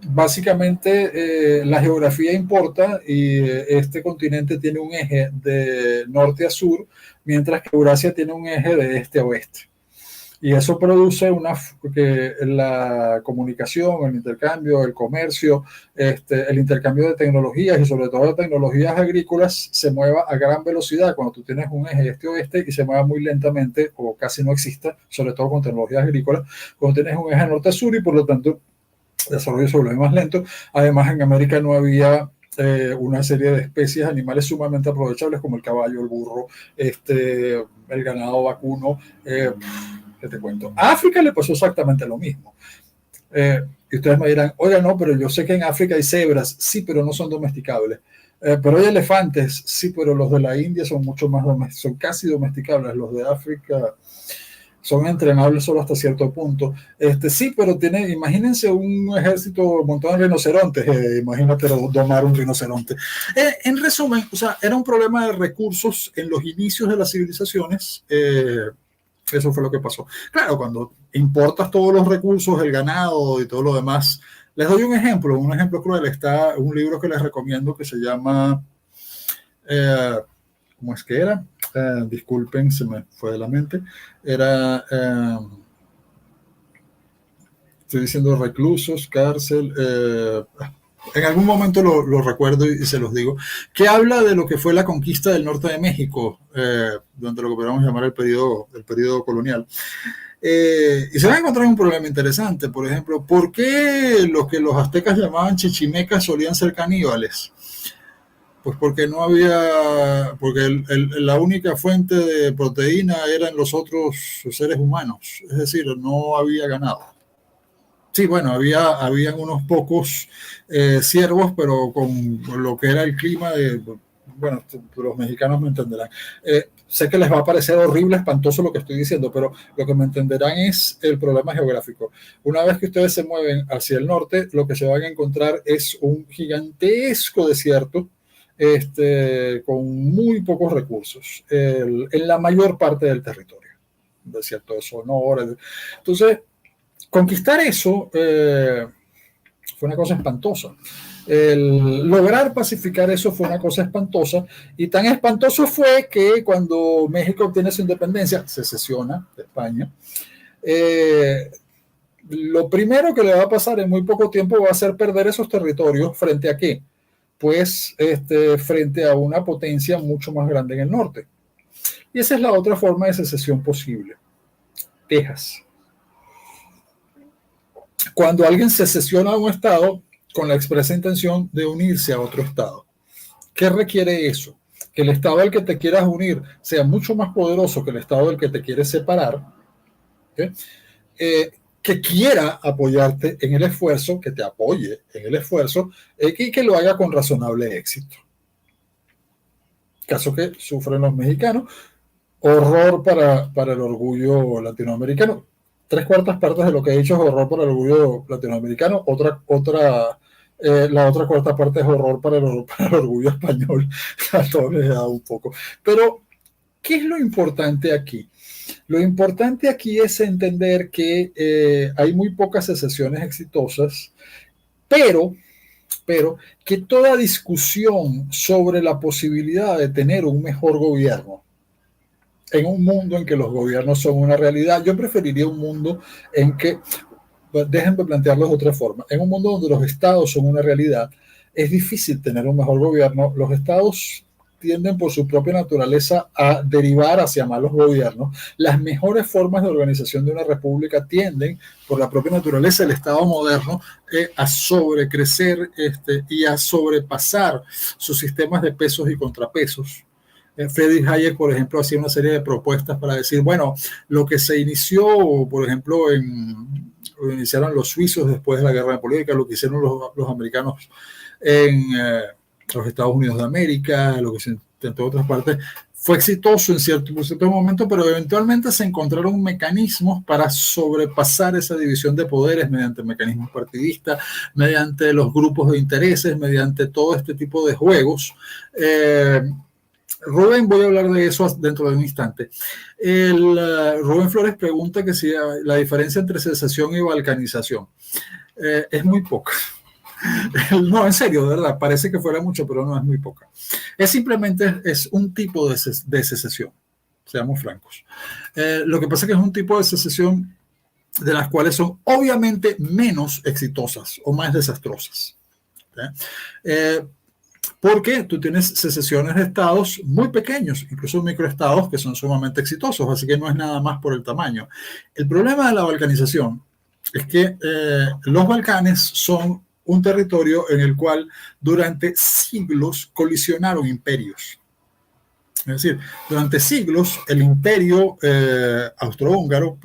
básicamente la geografía importa y este continente tiene un eje de norte a sur, mientras que Eurasia tiene un eje de este a oeste. Y eso produce que la comunicación, el intercambio, el comercio, el intercambio de tecnologías y sobre todo de tecnologías agrícolas se mueva a gran velocidad cuando tú tienes un eje este-oeste y se mueva muy lentamente o casi no exista, sobre todo con tecnologías agrícolas, cuando tienes un eje norte-sur y por lo tanto el desarrollo se vuelve más lento. Además, en América no había una serie de especies animales sumamente aprovechables como el caballo, el burro, el ganado vacuno. ¿Qué te cuento? A África le pasó exactamente lo mismo. Y ustedes me dirán, oiga, no, pero yo sé que en África hay cebras. Sí, pero no son domesticables. Pero hay elefantes. Sí, pero los de la India son mucho más son casi domesticables. Los de África son entrenables solo hasta cierto punto. Sí, pero imagínense un ejército montado en rinocerontes. Imagínate domar un rinoceronte. En resumen, o sea, era un problema de recursos en los inicios de las civilizaciones. Eso fue lo que pasó. Claro, cuando importas todos los recursos, el ganado y todo lo demás. Les doy un ejemplo cruel. Está un libro que les recomiendo que se llama, ¿cómo es que era? Disculpen, se me fue de la mente. Era, estoy diciendo reclusos, cárcel, en algún momento lo recuerdo y se los digo, que habla de lo que fue la conquista del norte de México, durante lo que podríamos llamar el periodo colonial. Y se va a encontrar un problema interesante. Por ejemplo, ¿por qué los que los aztecas llamaban chichimecas solían ser caníbales? Pues porque la única fuente de proteína eran los otros seres humanos, es decir, no había ganado. Sí, bueno, habían unos pocos ciervos, pero con lo que era el clima bueno, los mexicanos me entenderán. Sé que les va a parecer horrible, espantoso lo que estoy diciendo, pero lo que me entenderán es el problema geográfico. Una vez que ustedes se mueven hacia el norte, lo que se van a encontrar es un gigantesco desierto con muy pocos recursos en la mayor parte del territorio. Un desierto de Sonora. Entonces, conquistar eso fue una cosa espantosa. Lograr pacificar eso fue una cosa espantosa, y tan espantoso fue que cuando México obtiene su independencia, se secesiona de España, lo primero que le va a pasar en muy poco tiempo va a ser perder esos territorios. ¿Frente a qué? Pues frente a una potencia mucho más grande en el norte. Y esa es la otra forma de secesión posible. Texas. Cuando alguien se secesiona a un estado con la expresa intención de unirse a otro estado. ¿Qué requiere eso? Que el estado al que te quieras unir sea mucho más poderoso que el estado del que te quieres separar, ¿okay? Que quiera apoyarte en el esfuerzo, que te apoye en el esfuerzo y que lo haga con razonable éxito. Caso que sufren los mexicanos. Horror para el orgullo latinoamericano. 3/4 partes de lo que he dicho es horror para el orgullo latinoamericano. La otra cuarta parte es horror para el orgullo español. A todos les da un poco. Pero, ¿qué es lo importante aquí? Lo importante aquí es entender que hay muy pocas secesiones exitosas, pero que toda discusión sobre la posibilidad de tener un mejor gobierno en un mundo en que los gobiernos son una realidad, yo preferiría un mundo en que, déjenme plantearlo de otra forma, en un mundo donde los estados son una realidad, es difícil tener un mejor gobierno. Los estados tienden por su propia naturaleza a derivar hacia malos gobiernos. Las mejores formas de organización de una república tienden, por la propia naturaleza del Estado moderno, a sobrecrecer y a sobrepasar sus sistemas de pesos y contrapesos. Friedrich Hayek, por ejemplo, hacía una serie de propuestas para decir, bueno, lo que se inició, por ejemplo, lo iniciaron los suizos después de la guerra napoleónica, lo que hicieron los americanos en los Estados Unidos de América, lo que se intentó en otras partes, fue exitoso en cierto momento, pero eventualmente se encontraron mecanismos para sobrepasar esa división de poderes mediante mecanismos partidistas, mediante los grupos de intereses, mediante todo este tipo de juegos. Rubén, voy a hablar de eso dentro de un instante. Rubén Flores pregunta que si la diferencia entre secesión y balcanización es muy poca. No, en serio, de verdad, parece que fuera mucho, pero no, es muy poca. Es simplemente es un tipo de secesión, seamos francos. Lo que pasa es que es un tipo de secesión de las cuales son obviamente menos exitosas o más desastrosas. Porque tú tienes secesiones de estados muy pequeños, incluso microestados que son sumamente exitosos, así que no es nada más por el tamaño. El problema de la balcanización es que los Balcanes son un territorio en el cual durante siglos colisionaron imperios. Es decir, durante siglos el imperio austrohúngaro,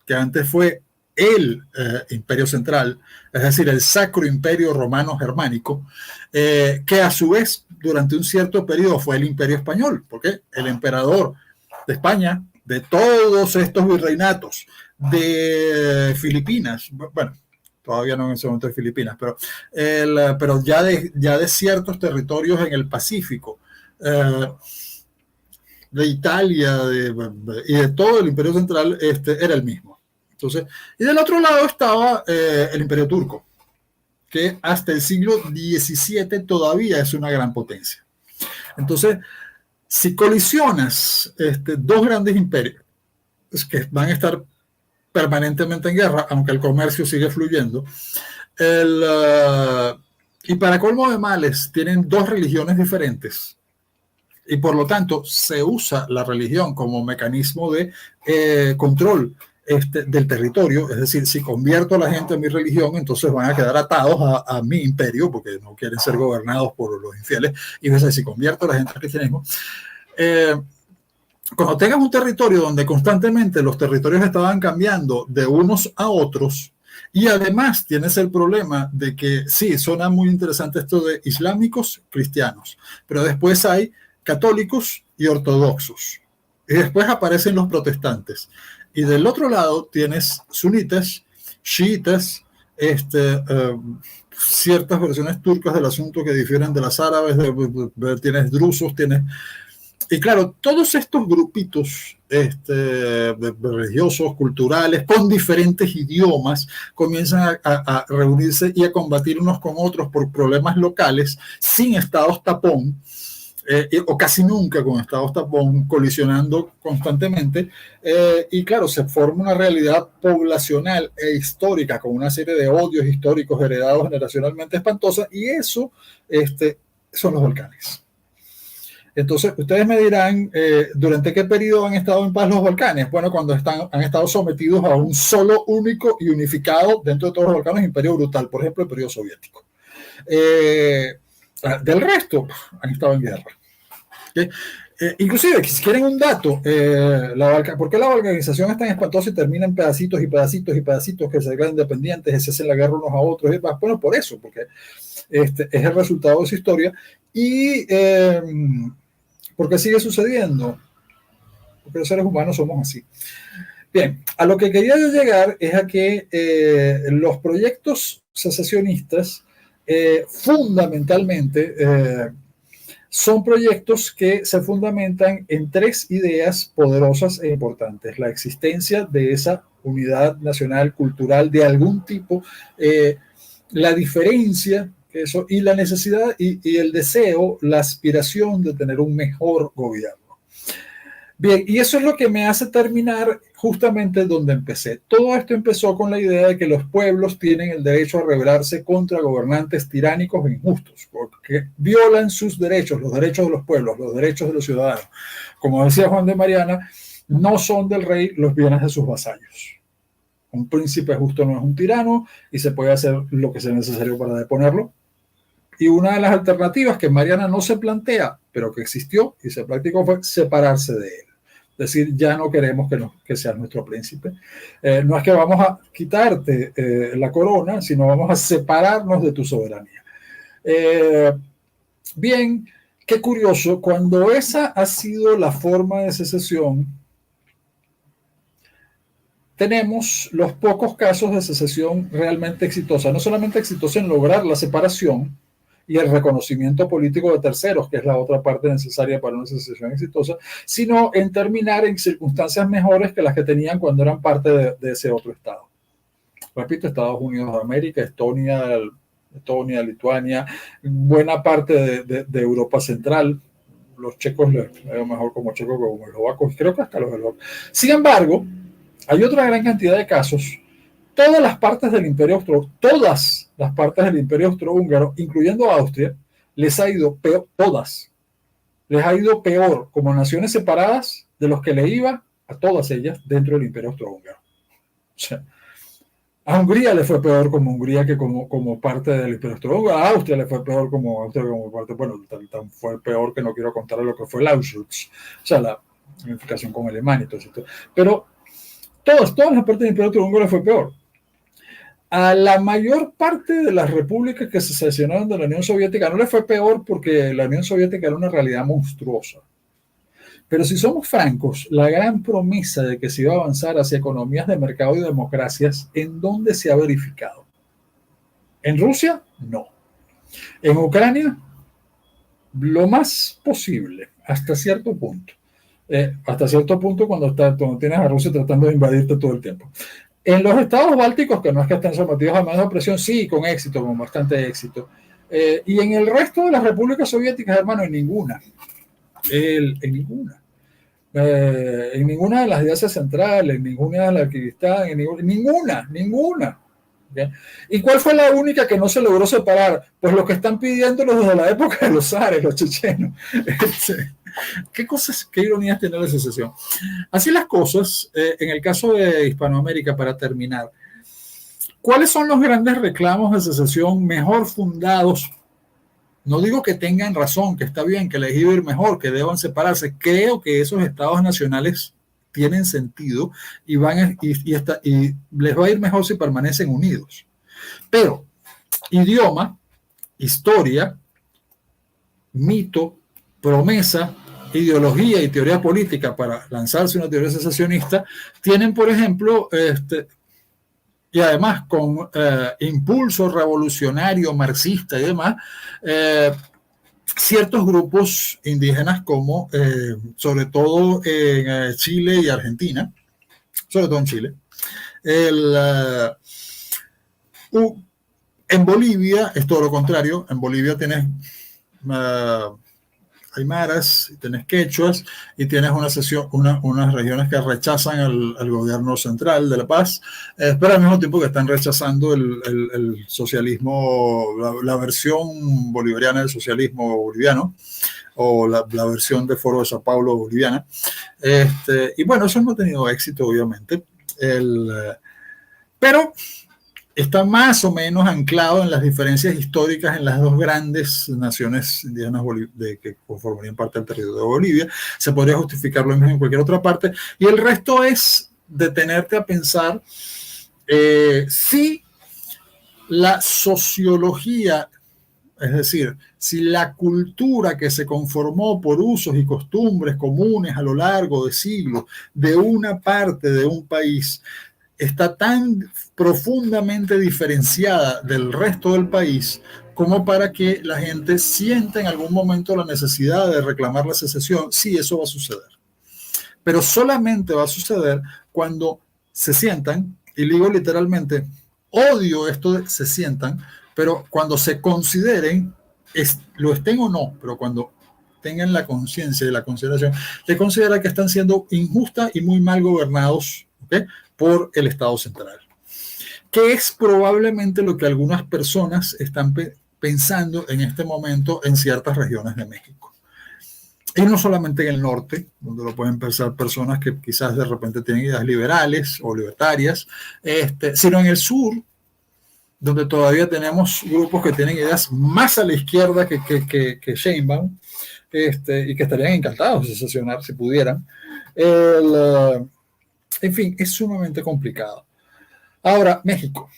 que antes fue el imperio central, es decir, el Sacro Imperio Romano Germánico, que a su vez durante un cierto periodo fue el imperio español, porque el emperador de España, de todos estos virreinatos, de Filipinas, bueno, todavía no en ese momento de Filipinas, pero ya de ciertos territorios en el Pacífico, de Italia y de todo el imperio central, era el mismo. Entonces, y del otro lado estaba el imperio turco, que hasta el siglo XVII todavía es una gran potencia. Entonces, si colisionas dos grandes imperios que van a estar permanentemente en guerra, aunque el comercio sigue fluyendo, y para colmo de males tienen dos religiones diferentes, y por lo tanto se usa la religión como mecanismo de control del territorio. Es decir, si convierto a la gente a mi religión, entonces van a quedar atados a mi imperio, porque no quieren ser gobernados por los infieles, y veces si convierto a la gente al cristianismo, cuando tengas un territorio donde constantemente los territorios estaban cambiando de unos a otros, y además tienes el problema de que sí, suena muy interesante esto de islámicos, cristianos, pero después hay católicos y ortodoxos. Y después aparecen los protestantes. Y del otro lado tienes sunitas, chiitas, ciertas versiones turcas del asunto que difieren de las árabes, tienes drusos, tienes... Y claro, todos estos grupitos religiosos, culturales, con diferentes idiomas, comienzan a reunirse y a combatir unos con otros por problemas locales, sin estados tapón, o casi nunca con estados tapón, colisionando constantemente, y claro, se forma una realidad poblacional e histórica con una serie de odios históricos heredados generacionalmente espantosa, y eso son los Balcanes. Entonces, ustedes me dirán, ¿durante qué periodo han estado en paz los Balcanes? Bueno, cuando han estado sometidos a un solo, único y unificado, dentro de todos los Balcanes, imperio brutal, por ejemplo, el periodo soviético. Del resto, han estado en guerra. ¿Okay? Inclusive, si quieren un dato, ¿por qué la balcanización es tan espantosa y termina en pedacitos y pedacitos y pedacitos que se declaran independientes y se hacen la guerra unos a otros? Y bueno, por eso, porque es el resultado de su historia. Y ¿por qué sigue sucediendo? Porque los seres humanos somos así. Bien, a lo que quería yo llegar es a que los proyectos secesionistas fundamentalmente son proyectos que se fundamentan en tres ideas poderosas e importantes: la existencia de esa unidad nacional cultural de algún tipo, la diferencia, eso, y la necesidad y el deseo, la aspiración de tener un mejor gobierno. Bien, y eso es lo que me hace terminar justamente donde empecé. Todo esto empezó con la idea de que los pueblos tienen el derecho a rebelarse contra gobernantes tiránicos e injustos, porque violan sus derechos, los derechos de los pueblos, los derechos de los ciudadanos. Como decía Juan de Mariana, no son del rey los bienes de sus vasallos. Un príncipe justo no es un tirano y se puede hacer lo que sea necesario para deponerlo. Y una de las alternativas que Mariana no se plantea, pero que existió y se practicó, fue separarse de él. Es decir, ya no queremos que seas nuestro príncipe. No es que vamos a quitarte la corona, sino vamos a separarnos de tu soberanía. Bien, qué curioso, cuando esa ha sido la forma de secesión, tenemos los pocos casos de secesión realmente exitosa, no solamente exitosa en lograr la separación y el reconocimiento político de terceros, que es la otra parte necesaria para una secesión exitosa, sino en terminar en circunstancias mejores que las que tenían cuando eran parte de ese otro estado. Repito, Estados Unidos de América, Estonia, Letonia, Lituania, buena parte de Europa Central. Los checos les veo mejor como checos que como eslovacos, creo que hasta los eslovacos. Sin embargo, hay otra gran cantidad de casos. Todas las partes del Imperio Austrohúngaro, incluyendo Austria, les ha ido peor, todas. Les ha ido peor como naciones separadas de los que le iba a todas ellas dentro del Imperio Austrohúngaro. O sea, a Hungría le fue peor como Hungría que como parte del Imperio Austrohúngaro. A Austria le fue peor como Austria como parte, bueno, tan fue peor que no quiero contar lo que fue el Auschwitz. O sea, la unificación con Alemania y todo eso. Pero todas las partes del Imperio Austrohúngaro le fue peor. A la mayor parte de las repúblicas que se sesionaron de la Unión Soviética no le fue peor porque la Unión Soviética era una realidad monstruosa. Pero si somos francos, la gran promesa de que se iba a avanzar hacia economías de mercado y democracias, ¿en dónde se ha verificado? ¿En Rusia? No. ¿En Ucrania? Lo más posible, hasta cierto punto. Hasta cierto punto cuando tienes a Rusia tratando de invadirte todo el tiempo. En los estados bálticos, que no es que estén sometidos a más opresión, sí, con éxito, con bastante éxito. Y en el resto de las repúblicas soviéticas, hermano, en ninguna. En ninguna. En ninguna de las de Asia Central, en ninguna de las de Kirguistán, ninguna. ¿Okay? ¿Y cuál fue la única que no se logró separar? Pues los que están pidiéndolo desde la época de los zares, los chechenos. Qué ironías tiene la secesión. Así las cosas, en el caso de Hispanoamérica, para terminar, ¿cuáles son los grandes reclamos de secesión mejor fundados? No digo que tengan razón, que está bien, que les iba a ir mejor, que deban separarse. Creo que esos estados nacionales tienen sentido y les va a ir mejor si permanecen unidos. Pero idioma, historia, mito, promesa, ideología y teoría política para lanzarse una teoría secesionista tienen, por ejemplo, y además con impulso revolucionario, marxista y demás, ciertos grupos indígenas como sobre todo en Chile y Argentina, sobre todo en Chile. En Bolivia es todo lo contrario. En Bolivia tienes aymaras, tienes quechuas y tienes unas regiones que rechazan al gobierno central de La Paz, pero al mismo tiempo que están rechazando el socialismo, la versión bolivariana del socialismo boliviano, o la versión de Foro de Sao Paulo boliviana. Y bueno, eso no ha tenido éxito, obviamente, pero está más o menos anclado en las diferencias históricas en las dos grandes naciones indígenas que conformarían parte del territorio de Bolivia. Se podría justificar lo mismo en cualquier otra parte. Y el resto es detenerte a pensar si la sociología, es decir, si la cultura que se conformó por usos y costumbres comunes a lo largo de siglos de una parte de un país está tan profundamente diferenciada del resto del país como para que la gente sienta en algún momento la necesidad de reclamar la secesión. Sí, eso va a suceder. Pero solamente va a suceder cuando se sientan, y digo literalmente, odio esto de se sientan, pero cuando se consideren, lo estén o no, pero cuando tengan la conciencia y la consideración de considerar que están siendo injustas y muy mal gobernados, ¿okay?, por el Estado central, que es probablemente lo que algunas personas están pensando en este momento en ciertas regiones de México. Y no solamente en el norte, donde lo pueden pensar personas que quizás de repente tienen ideas liberales o libertarias, sino en el sur, donde todavía tenemos grupos que tienen ideas más a la izquierda que Sheinbaum, y que estarían encantados de sesionar si pudieran. En fin, es sumamente complicado. Ahora, México.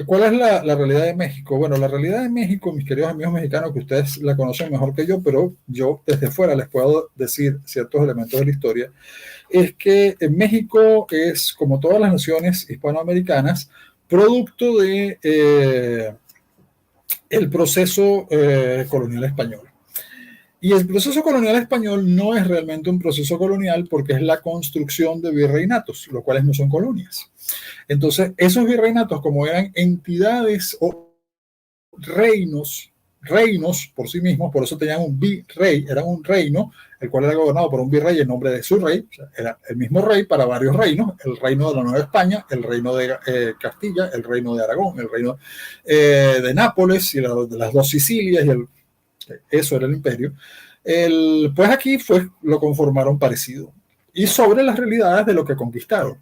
¿Cuál es la realidad de México? Bueno, la realidad de México, mis queridos amigos mexicanos, que ustedes la conocen mejor que yo, pero yo desde fuera les puedo decir ciertos elementos de la historia, es que en México es, como todas las naciones hispanoamericanas, producto de el proceso colonial español. Y el proceso colonial español no es realmente un proceso colonial porque es la construcción de virreinatos, los cuales no son colonias. Entonces, esos virreinatos, como eran entidades reinos por sí mismos, por eso tenían un virrey, era un reino, el cual era gobernado por un virrey en nombre de su rey, o sea, era el mismo rey para varios reinos, el reino de la Nueva España, el reino de Castilla, el reino de Aragón, el reino de Nápoles y de las dos Sicilias, eso era el imperio. Pues aquí lo conformaron parecido, y sobre las realidades de lo que conquistaron.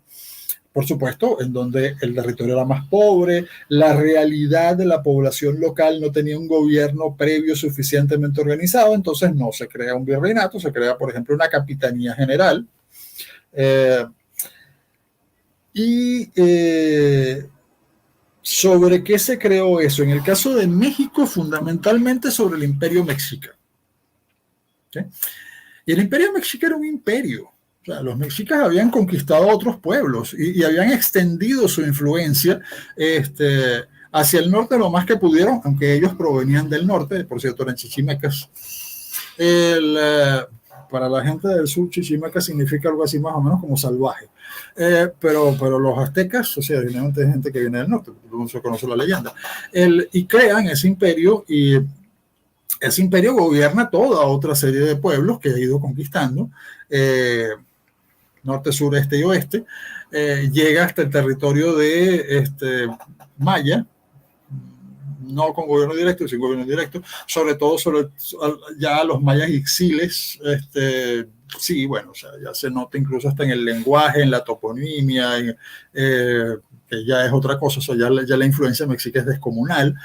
Por supuesto, en donde el territorio era más pobre, la realidad de la población local no tenía un gobierno previo suficientemente organizado, entonces no se crea un virreinato, se crea, por ejemplo, una capitanía general. ¿Sobre qué se creó eso? En el caso de México, fundamentalmente sobre el Imperio Mexica. ¿Sí? Y el Imperio Mexica era un imperio. O sea, los mexicas habían conquistado otros pueblos y habían extendido su influencia hacia el norte lo más que pudieron, aunque ellos provenían del norte, por cierto, eran chichimecas. Para la gente del sur, chichimeca significa algo así más o menos como salvaje. Pero los aztecas, o sea, evidentemente hay gente que viene del norte, no se conoce la leyenda, y crean ese imperio, y ese imperio gobierna toda otra serie de pueblos que ha ido conquistando, norte, sur, este y oeste, llega hasta el territorio de maya, no con gobierno directo, sin gobierno directo, sobre todo ya los mayas ixiles, sí, bueno, o sea, ya se nota incluso hasta en el lenguaje, en la toponimia, que ya es otra cosa, o sea, ya la influencia mexica es descomunal.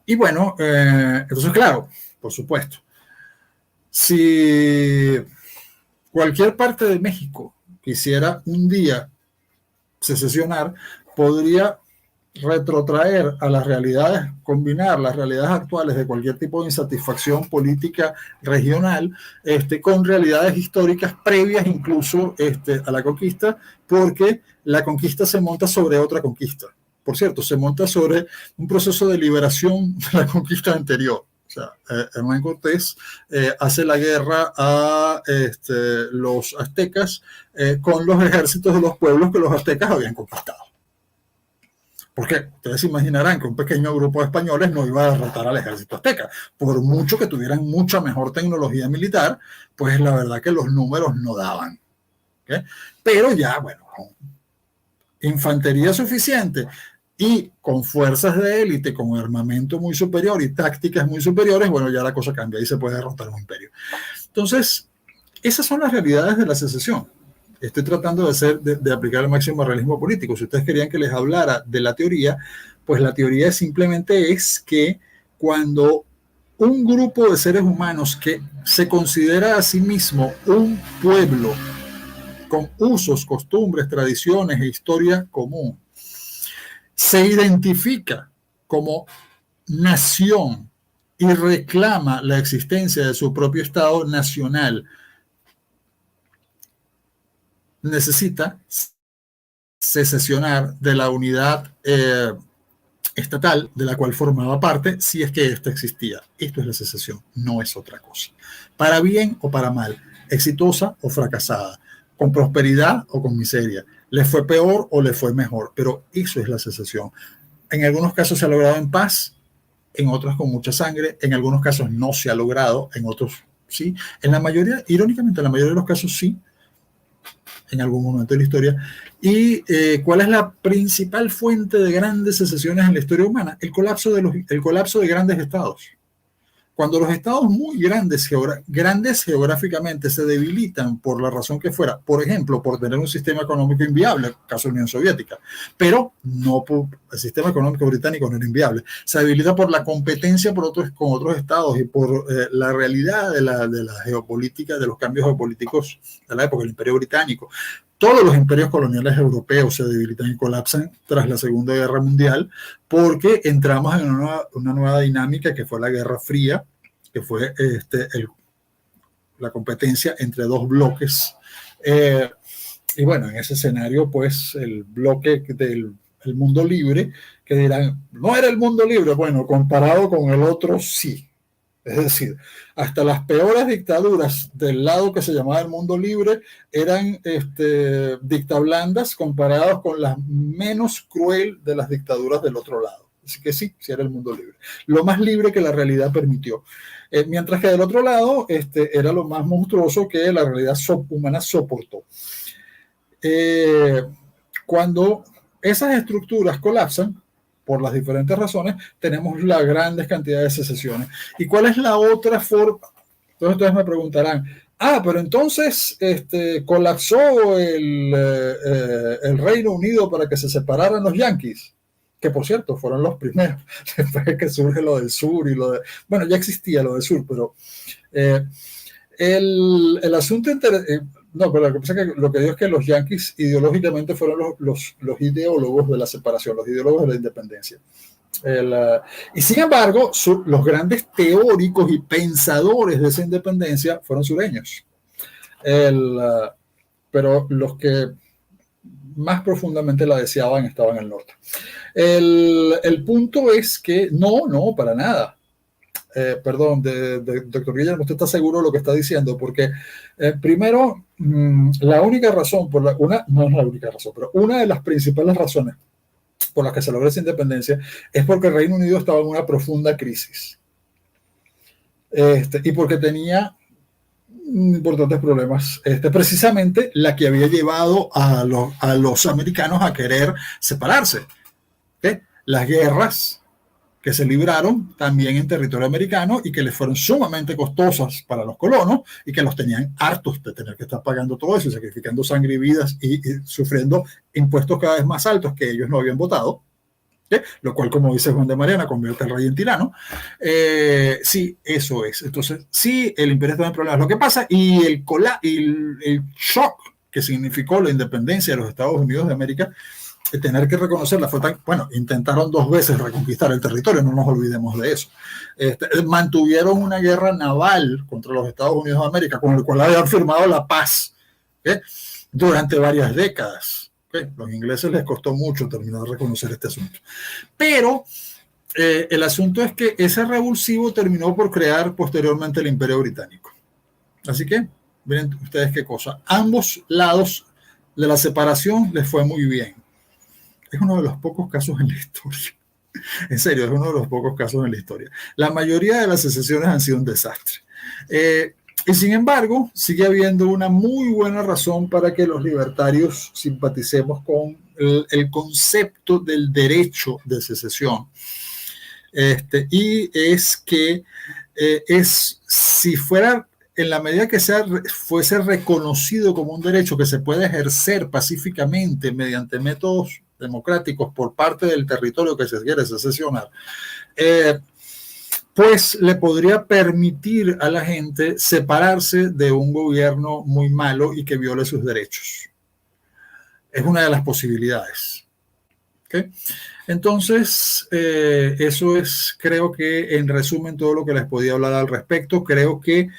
Y bueno, entonces, claro, por supuesto, si cualquier parte de México quisiera un día secesionar, podría retrotraer a las realidades, combinar las realidades actuales de cualquier tipo de insatisfacción política regional con realidades históricas previas incluso a la conquista, porque la conquista se monta sobre otra conquista. Por cierto, se monta sobre un proceso de liberación de la conquista anterior. O sea, Hernán Cortés hace la guerra a los aztecas con los ejércitos de los pueblos que los aztecas habían conquistado. Porque ustedes se imaginarán que un pequeño grupo de españoles no iba a derrotar al ejército azteca. Por mucho que tuvieran mucha mejor tecnología militar, pues la verdad que los números no daban. ¿Okay? Pero ya, bueno, con infantería suficiente y con fuerzas de élite, con armamento muy superior y tácticas muy superiores, bueno, ya la cosa cambia y se puede derrotar un imperio. Entonces, esas son las realidades de la secesión. Estoy tratando de aplicar el máximo realismo político. Si ustedes querían que les hablara de la teoría, pues la teoría simplemente es que cuando un grupo de seres humanos que se considera a sí mismo un pueblo con usos, costumbres, tradiciones e historia común, se identifica como nación y reclama la existencia de su propio Estado nacional, necesita secesionar de la unidad estatal de la cual formaba parte, si es que ésta existía. Esto es la secesión, no es otra cosa. Para bien o para mal, exitosa o fracasada, con prosperidad o con miseria, le fue peor o le fue mejor, pero eso es la secesión. En algunos casos se ha logrado en paz, en otros con mucha sangre, en algunos casos no se ha logrado, en otros sí. En la mayoría, irónicamente, en la mayoría de los casos sí, en algún momento de la historia. ¿Y cuál es la principal fuente de grandes secesiones en la historia humana? El colapso de grandes estados. Cuando los estados muy grandes geográficamente se debilitan por la razón que fuera, por ejemplo, por tener un sistema económico inviable, caso Unión Soviética, pero no el sistema económico británico no era inviable, se debilita por la competencia con otros estados y por la realidad de la geopolítica, de los cambios geopolíticos de la época, el Imperio Británico. Todos los imperios coloniales europeos se debilitan y colapsan tras la Segunda Guerra Mundial porque entramos en una nueva dinámica que fue la Guerra Fría, que fue la competencia entre dos bloques. Y bueno, en ese escenario, pues el bloque del mundo libre, que dirán, no era el mundo libre, bueno, comparado con el otro, sí. Es decir, hasta las peores dictaduras del lado que se llamaba el mundo libre eran dictablandas comparadas con las menos cruel de las dictaduras del otro lado. Así que sí, sí era el mundo libre. Lo más libre que la realidad permitió. Mientras que del otro lado era lo más monstruoso que la realidad humana soportó. Cuando esas estructuras colapsan, por las diferentes razones, tenemos las grandes cantidades de secesiones. ¿Y cuál es la otra forma? Entonces ustedes me preguntarán, pero entonces colapsó el Reino Unido para que se separaran los yanquis, que por cierto fueron los primeros, después de que surge lo del sur y bueno, ya existía lo del sur, pero el asunto no, pero lo que pasa es que lo que digo es que los yanquis ideológicamente fueron los ideólogos de la separación, los ideólogos de la independencia. Y sin embargo, los grandes teóricos y pensadores de esa independencia fueron sureños. Pero los que más profundamente la deseaban estaban en el norte. El punto es que no, para nada. Perdón, doctor Guillermo, ¿usted está seguro de lo que está diciendo? Porque primero, la única razón, no es la única razón, pero una de las principales razones por las que se logra esa independencia es porque el Reino Unido estaba en una profunda crisis y porque tenía importantes problemas, precisamente la que había llevado a los americanos a querer separarse. ¿Okay? Las guerras que se libraron también en territorio americano y que les fueron sumamente costosas para los colonos y que los tenían hartos de tener que estar pagando todo eso, sacrificando sangre y vidas y sufriendo impuestos cada vez más altos que ellos no habían votado, ¿sí? Lo cual, como dice Juan de Mariana, convierte al rey en tirano. Sí, eso es. Entonces, sí, el imperio estaba en problemas. Lo que pasa y el shock que significó la independencia de los Estados Unidos de América, tener que reconocerla fue tan, bueno, intentaron 2 veces reconquistar el territorio, no nos olvidemos de eso. Mantuvieron una guerra naval contra los Estados Unidos de América, con el cual habían firmado la paz, ¿okay? Durante varias décadas. ¿Okay? Los ingleses les costó mucho terminar de reconocer este asunto. Pero el asunto es que ese revulsivo terminó por crear posteriormente el Imperio Británico. Así que, miren ustedes qué cosa. Ambos lados de la separación les fue muy bien. Es uno de los pocos casos en la historia. En serio, es uno de los pocos casos en la historia. La mayoría de las secesiones han sido un desastre. Y sin embargo, sigue habiendo una muy buena razón para que los libertarios simpaticemos con el concepto del derecho de secesión. Y es que si fuera, en la medida que fuese reconocido como un derecho que se puede ejercer pacíficamente mediante métodos democráticos por parte del territorio que se quiere secesionar, pues le podría permitir a la gente separarse de un gobierno muy malo y que viole sus derechos. Es una de las posibilidades. ¿Okay? Entonces, eso es, creo que en resumen, todo lo que les podía hablar al respecto. Creo que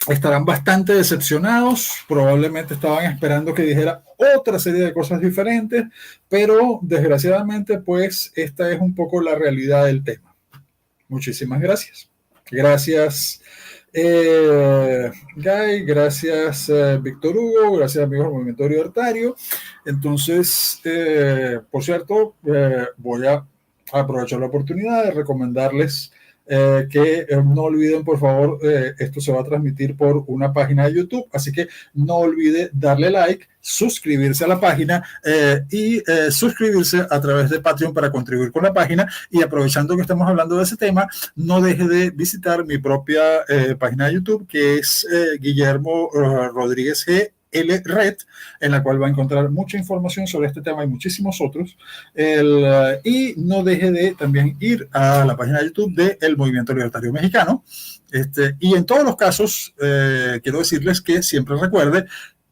estarán bastante decepcionados, probablemente estaban esperando que dijera otra serie de cosas diferentes, pero desgraciadamente pues esta es un poco la realidad del tema. Muchísimas gracias. Gracias Guy, gracias Víctor Hugo, gracias amigos del Movimiento Libertario. Entonces, por cierto, voy a aprovechar la oportunidad de recomendarles que no olviden, por favor, esto se va a transmitir por una página de YouTube, así que no olvide darle like, suscribirse a la página y suscribirse a través de Patreon para contribuir con la página. Y aprovechando que estamos hablando de ese tema, no deje de visitar mi propia página de YouTube, que es Guillermo Rodríguez G. Red, en la cual va a encontrar mucha información sobre este tema y muchísimos otros. Y no deje de también ir a la página de YouTube del Movimiento Libertario Mexicano. Y en todos los casos, quiero decirles que siempre recuerde,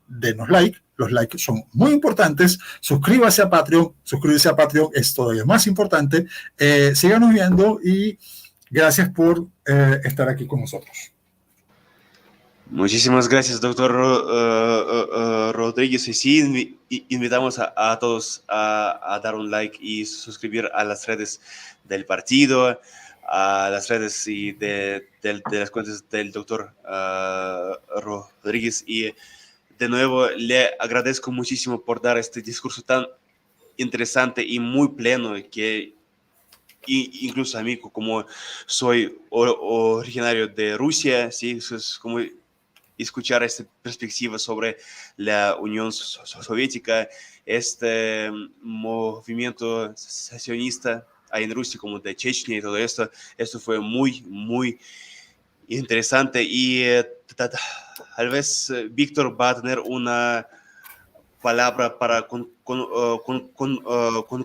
denos like. Los likes son muy importantes. Suscríbase a Patreon. Suscribirse a Patreon es todavía más importante. Síganos viendo y gracias por estar aquí con nosotros. Muchísimas gracias, doctor Rodríguez. Y sí, invitamos a todos a dar un like y suscribir a las redes del partido, a las redes y de las cuentas del doctor Rodríguez. Y de nuevo, le agradezco muchísimo por dar este discurso tan interesante y muy pleno que incluso a mí, como soy originario de Rusia, ¿sí? Es como escuchar esta perspectiva sobre la Unión Soviética, este movimiento secesionista ahí en Rusia, como de Chechnya y todo esto. Esto fue muy, muy interesante y tal vez Víctor va a tener una palabra para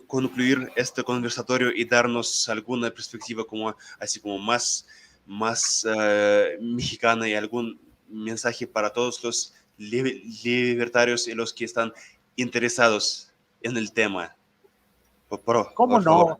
concluir este conversatorio y darnos alguna perspectiva como, así como más mexicana y algún mensaje para todos los libertarios y los que están interesados en el tema. ¿Cómo Por favor. no?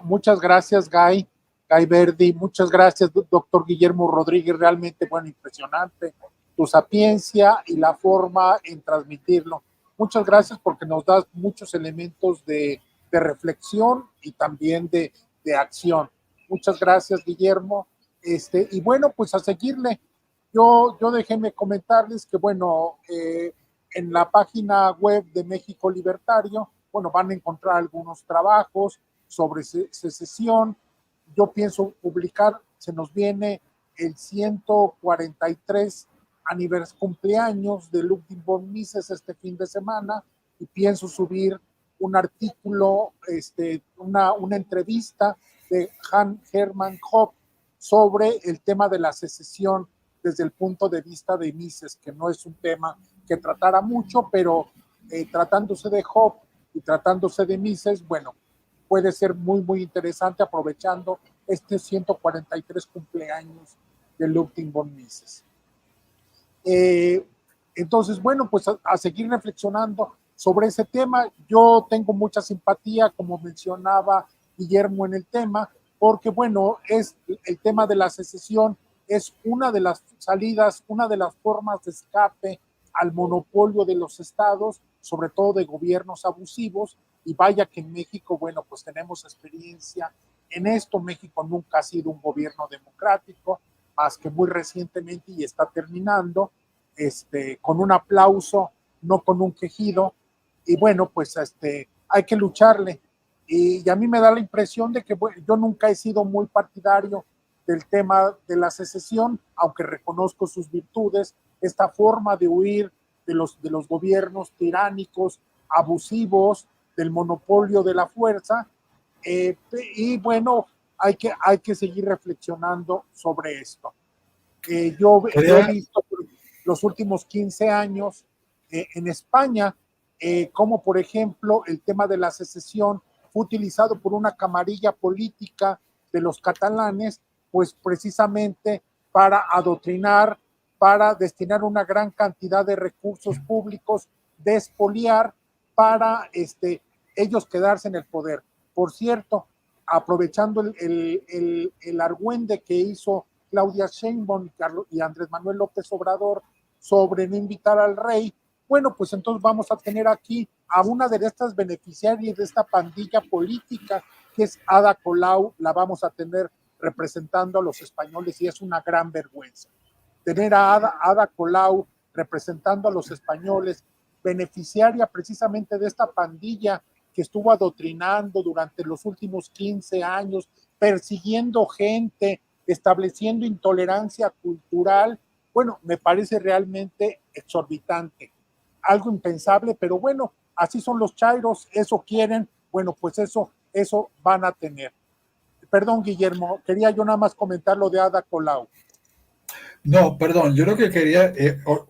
Muchas gracias, Guy. Guy Verdi, muchas gracias, doctor Guillermo Rodríguez, realmente, bueno, impresionante tu sapiencia y la forma en transmitirlo. Muchas gracias porque nos das muchos elementos de reflexión y también de acción. Muchas gracias, Guillermo. Y bueno, pues a seguirle. Yo déjenme comentarles que, bueno, en la página web de México Libertario, bueno, van a encontrar algunos trabajos sobre secesión. Yo pienso publicar, se nos viene el 143 cumpleaños de Ludwig von Mises este fin de semana y pienso subir un artículo, una entrevista de Hans Hermann Hoppe sobre el tema de la secesión desde el punto de vista de Mises, que no es un tema que tratara mucho, pero tratándose de Hoppe y tratándose de Mises, bueno, puede ser muy, muy interesante aprovechando este 143 cumpleaños de Ludwig von Mises. Entonces, bueno, pues a seguir reflexionando sobre ese tema. Yo tengo mucha simpatía, como mencionaba Guillermo en el tema, porque, bueno, es el tema de la secesión, es una de las salidas, una de las formas de escape al monopolio de los estados, sobre todo de gobiernos abusivos, y vaya que en México, bueno, pues tenemos experiencia en esto. México nunca ha sido un gobierno democrático, más que muy recientemente y está terminando, con un aplauso, no con un quejido, y bueno, pues hay que lucharle. Y a mí me da la impresión de que, bueno, yo nunca he sido muy partidario del tema de la secesión, aunque reconozco sus virtudes, esta forma de huir de los gobiernos tiránicos, abusivos, del monopolio de la fuerza, y bueno, hay que seguir reflexionando sobre esto. Yo he visto los últimos 15 años en España, como por ejemplo el tema de la secesión fue utilizado por una camarilla política de los catalanes, pues precisamente para adoctrinar, para destinar una gran cantidad de recursos públicos, de expoliar, para ellos quedarse en el poder. Por cierto, aprovechando el argüende que hizo Claudia Sheinbaum y Andrés Manuel López Obrador sobre no invitar al rey, bueno, pues entonces vamos a tener aquí a una de estas beneficiarias de esta pandilla política, que es Ada Colau, la vamos a tener representando a los españoles y es una gran vergüenza. Tener a Ada Colau representando a los españoles, beneficiaria precisamente de esta pandilla que estuvo adoctrinando durante los últimos 15 años, persiguiendo gente, estableciendo intolerancia cultural, bueno, me parece realmente exorbitante, algo impensable, pero bueno, así son los chairos, eso quieren, bueno, pues eso van a tener. Perdón, Guillermo, quería yo nada más comentar lo de Ada Colau. No, perdón, yo lo que quería,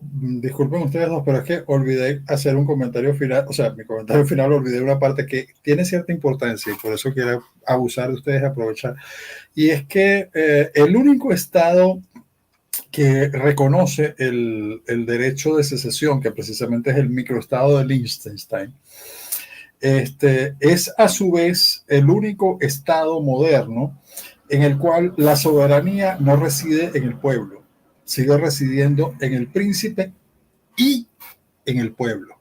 disculpen ustedes dos, pero es que olvidé hacer un comentario final, o sea, mi comentario final olvidé una parte que tiene cierta importancia y por eso quiero abusar de ustedes, aprovechar, y es que el único estado que reconoce el derecho de secesión, que precisamente es el microestado de Liechtenstein, es a su vez el único estado moderno en el cual la soberanía no reside en el pueblo, sigue residiendo en el príncipe y en el pueblo.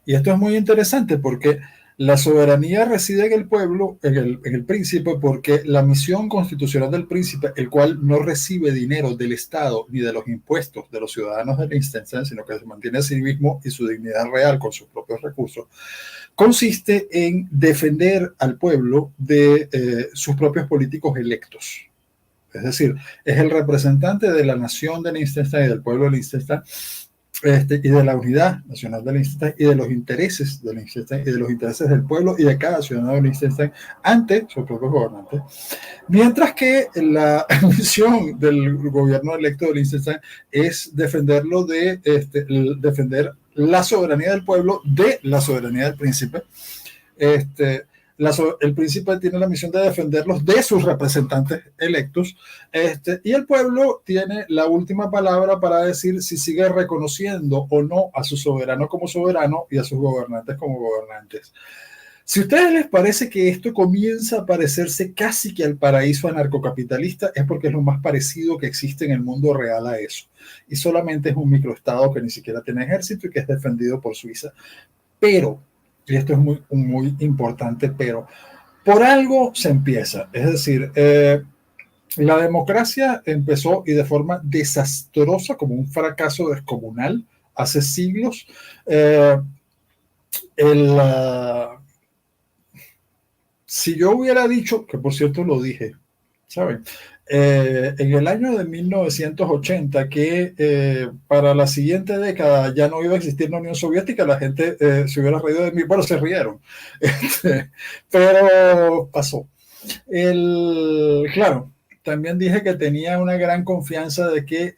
Y esto es muy interesante porque La soberanía reside en el pueblo, en el príncipe, porque la misión constitucional del príncipe, el cual no recibe dinero del Estado ni de los impuestos de los ciudadanos de Liechtenstein, sino que se mantiene a sí mismo y su dignidad real con sus propios recursos, consiste en defender al pueblo de sus propios políticos electos. Es decir, es el representante de la nación de Liechtenstein y del pueblo de Liechtenstein, y de la unidad nacional de Liechtenstein y de los intereses de Liechtenstein y de los intereses del pueblo y de cada ciudadano de Liechtenstein ante sus propios gobernantes. Mientras que la misión del gobierno electo de Liechtenstein es defenderlo defender la soberanía del pueblo de la soberanía del príncipe. El príncipe tiene la misión de defenderlos de sus representantes electos, y el pueblo tiene la última palabra para decir si sigue reconociendo o no a su soberano como soberano y a sus gobernantes como gobernantes. Si a ustedes les parece que esto comienza a parecerse casi que al paraíso anarcocapitalista, es porque es lo más parecido que existe en el mundo real a eso. Y solamente es un microestado que ni siquiera tiene ejército y que es defendido por Suiza. Pero, y esto es muy, muy importante, pero por algo se empieza. Es decir, la democracia empezó y de forma desastrosa, como un fracaso descomunal, hace siglos. Si yo hubiera dicho, que por cierto lo dije, ¿saben? En el año de 1980, que para la siguiente década ya no iba a existir la Unión Soviética, la gente se hubiera reído de mí. Bueno, se rieron, pero pasó. Claro, también dije que tenía una gran confianza de que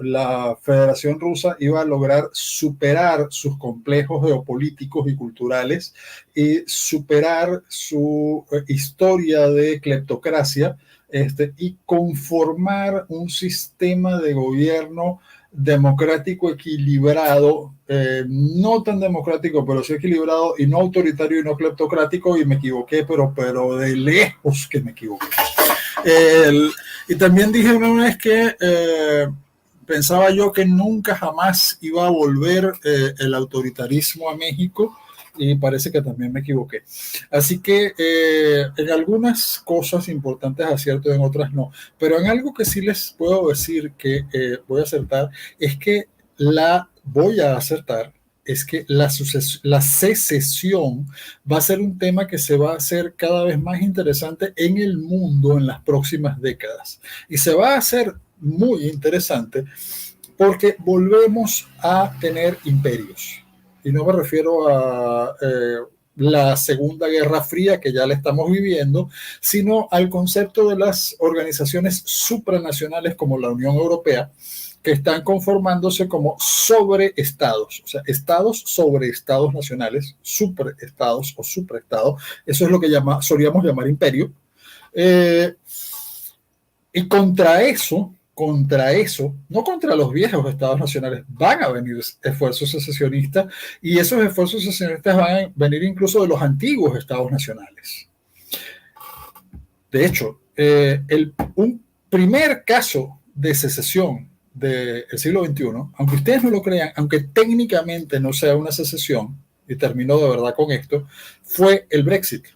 la Federación Rusa iba a lograr superar sus complejos geopolíticos y culturales y superar su historia de cleptocracia, y conformar un sistema de gobierno democrático equilibrado, no tan democrático, pero sí equilibrado, y no autoritario y no cleptocrático, y me equivoqué, pero de lejos que me equivoqué. Y también dije una vez que pensaba yo que nunca jamás iba a volver el autoritarismo a México, y parece que también me equivoqué. Así que en algunas cosas importantes acierto, en otras no. Pero en algo que sí les puedo decir que voy a acertar, es que la secesión va a ser un tema que se va a hacer cada vez más interesante en el mundo en las próximas décadas. Y se va a hacer muy interesante porque volvemos a tener imperios. Y no me refiero a la Segunda Guerra Fría, que ya la estamos viviendo, sino al concepto de las organizaciones supranacionales como la Unión Europea, que están conformándose como sobreestados, o sea, estados sobre estados nacionales, superestados o supraestados. Eso es lo que solíamos llamar imperio. Y contra eso, no contra los viejos estados nacionales, van a venir esfuerzos secesionistas, y esos esfuerzos secesionistas van a venir incluso de los antiguos estados nacionales. De hecho, un primer caso de secesión del siglo XXI, aunque ustedes no lo crean, aunque técnicamente no sea una secesión, y termino de verdad con esto, fue el Brexit.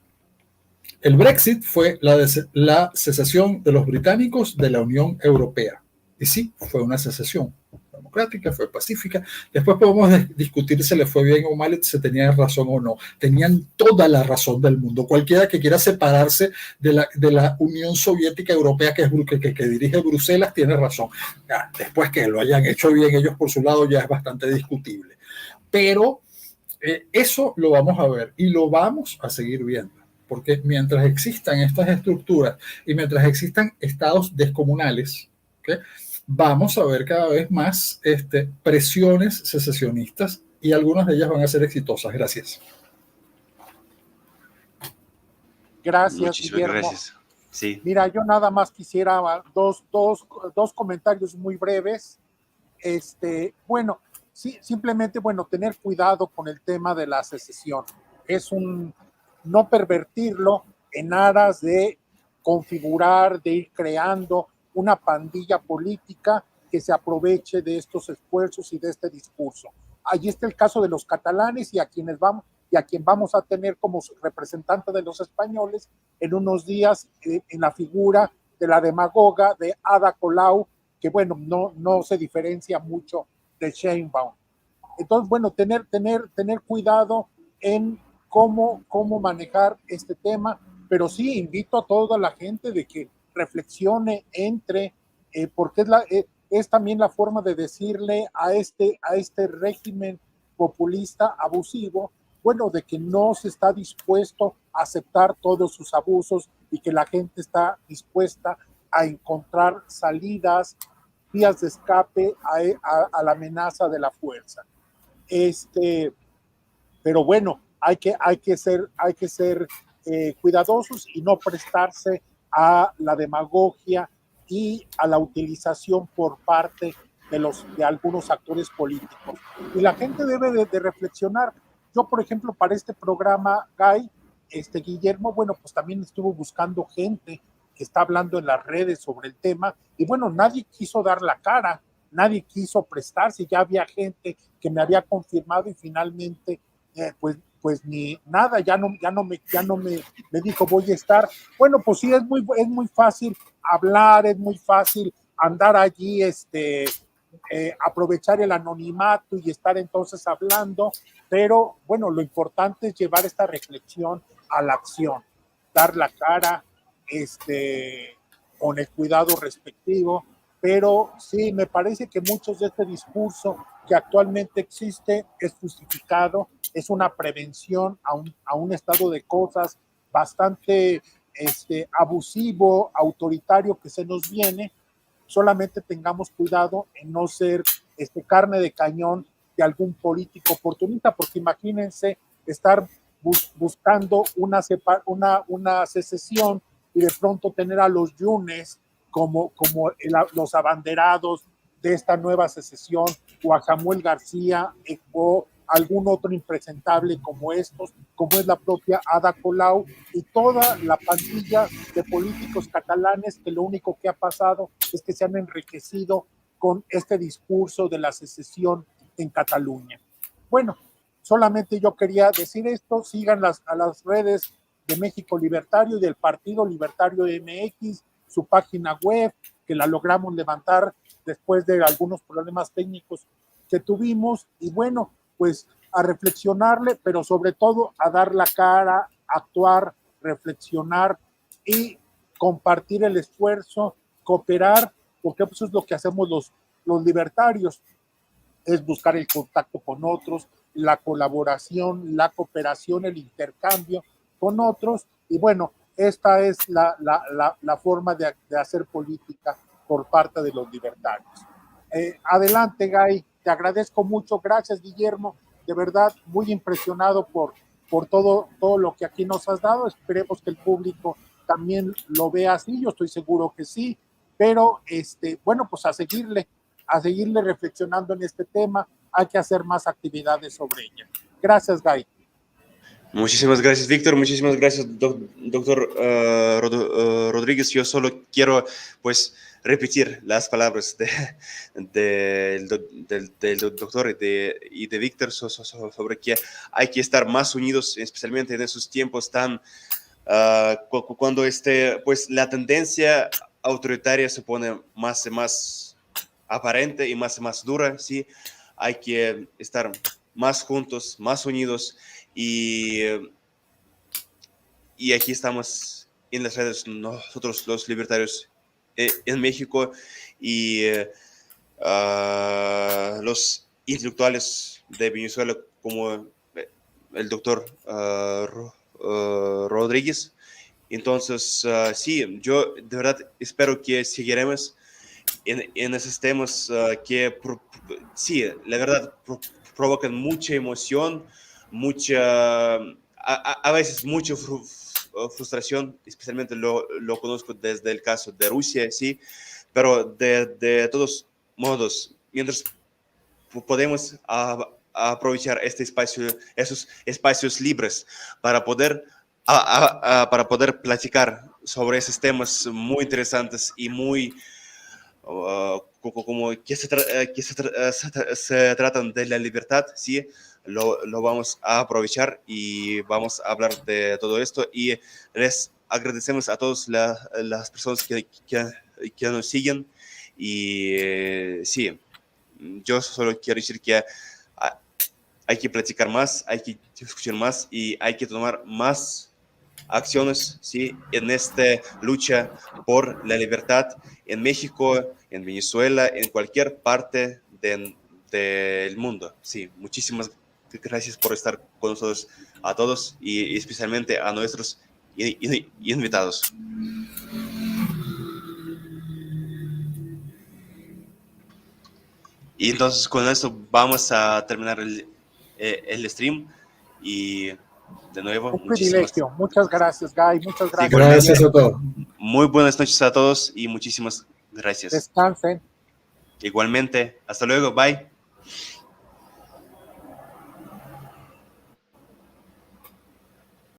El Brexit fue la secesión de los británicos de la Unión Europea. Y sí, fue una secesión democrática, fue pacífica. Después podemos discutir si le fue bien o mal, si tenían razón o no. Tenían toda la razón del mundo. Cualquiera que quiera separarse de la Unión Soviética Europea, que dirige Bruselas, tiene razón. Ya, después que lo hayan hecho bien ellos por su lado, ya es bastante discutible. Pero eso lo vamos a ver y lo vamos a seguir viendo. Porque mientras existan estas estructuras y mientras existan estados descomunales, ¿okay?, vamos a ver cada vez más presiones secesionistas, y algunas de ellas van a ser exitosas. Gracias. Gracias, Muchísimas Guillermo. gracias. Sí. Mira, yo nada más quisiera dos comentarios muy breves. Bueno, sí, simplemente, tener cuidado con el tema de la secesión. No pervertirlo en aras de configurar, de ir creando una pandilla política que se aproveche de estos esfuerzos y de este discurso. Allí está el caso de los catalanes, y a quienes y a quien vamos a tener como representante de los españoles en unos días en la figura de la demagoga de Ada Colau, que bueno, no se diferencia mucho de Sheinbaum. Entonces, bueno, tener cuidado en cómo manejar este tema, pero sí invito a toda la gente de que reflexione porque es también la forma de decirle a este régimen populista abusivo, bueno, de que no se está dispuesto a aceptar todos sus abusos y que la gente está dispuesta a encontrar salidas, vías de escape a la amenaza de la fuerza. Pero bueno, hay que ser cuidadosos y no prestarse a la demagogia y a la utilización por parte de algunos actores políticos. Y la gente debe de reflexionar. Yo, por ejemplo, para este programa, Guillermo, bueno, pues también estuvo buscando gente que está hablando en las redes sobre el tema, y bueno, nadie quiso dar la cara, nadie quiso prestarse, ya había gente que me había confirmado y finalmente, pues ni nada, ya no me dijo voy a estar. Bueno, pues sí, es muy fácil hablar, es muy fácil andar allí, aprovechar el anonimato y estar entonces hablando, pero bueno, lo importante es llevar esta reflexión a la acción, dar la cara, con el cuidado respectivo, pero sí, me parece que muchos de este discurso que actualmente existe es justificado, es una prevención a un estado de cosas bastante abusivo, autoritario que se nos viene. Solamente tengamos cuidado en no ser carne de cañón de algún político oportunista, porque imagínense estar buscando una secesión y de pronto tener a los Yunes como los abanderados de esta nueva secesión, o a Samuel García, o algún otro impresentable como estos, como es la propia Ada Colau y toda la pandilla de políticos catalanes que lo único que ha pasado es que se han enriquecido con este discurso de la secesión en Cataluña. Bueno, solamente yo quería decir esto, sigan a las redes de México Libertario y del Partido Libertario MX, su página web, que la logramos levantar después de algunos problemas técnicos que tuvimos, y bueno, pues a reflexionarle, pero sobre todo a dar la cara, actuar, reflexionar y compartir el esfuerzo, cooperar, porque eso es lo que hacemos los libertarios, es buscar el contacto con otros, la colaboración, la cooperación, el intercambio con otros, y bueno, esta es la forma de hacer política por parte de los libertarios. Adelante, Guy, te agradezco mucho, gracias, Guillermo, de verdad muy impresionado por todo lo que aquí nos has dado. Esperemos que el público también lo vea así, yo estoy seguro que sí, pero bueno, pues a seguirle reflexionando en este tema, hay que hacer más actividades sobre ella. Gracias, Guy. Muchísimas gracias, Víctor. Muchísimas gracias, doctor Rodríguez. Yo solo quiero, pues, repetir las palabras del doctor y de Víctor sobre que hay que estar más unidos, especialmente en esos tiempos tan, cuando pues, la tendencia autoritaria se pone más y más aparente y más dura, ¿sí? Hay que estar más juntos, más unidos. Y aquí estamos en las redes, nosotros los libertarios en México, y los intelectuales de Venezuela como el doctor Rodríguez. Entonces, sí, yo de verdad espero que seguiremos en esos temas que, sí, la verdad, provocan mucha emoción, a veces mucha frustración, especialmente lo conozco desde el caso de Rusia, sí, pero de todos modos, mientras podemos aprovechar esos espacios libres para poder platicar sobre esos temas muy interesantes y muy como que se tratan de la libertad, ¿sí? lo vamos a aprovechar y vamos a hablar de todo esto. Y les agradecemos a todas las personas que nos siguen. Y sí, yo solo quiero decir que hay que platicar más, hay que escuchar más y hay que tomar más acciones, ¿sí? En esta lucha por la libertad en México, en Venezuela, en cualquier parte del mundo. Sí, muchísimas gracias por estar con nosotros a todos y especialmente a nuestros invitados. Y entonces con esto vamos a terminar el stream y de nuevo, Un privilegio. Muchas gracias, Guy. Muchas gracias. Gracias a todos. Muy buenas noches a todos y muchísimas gracias. Descansen. Igualmente, hasta luego, bye.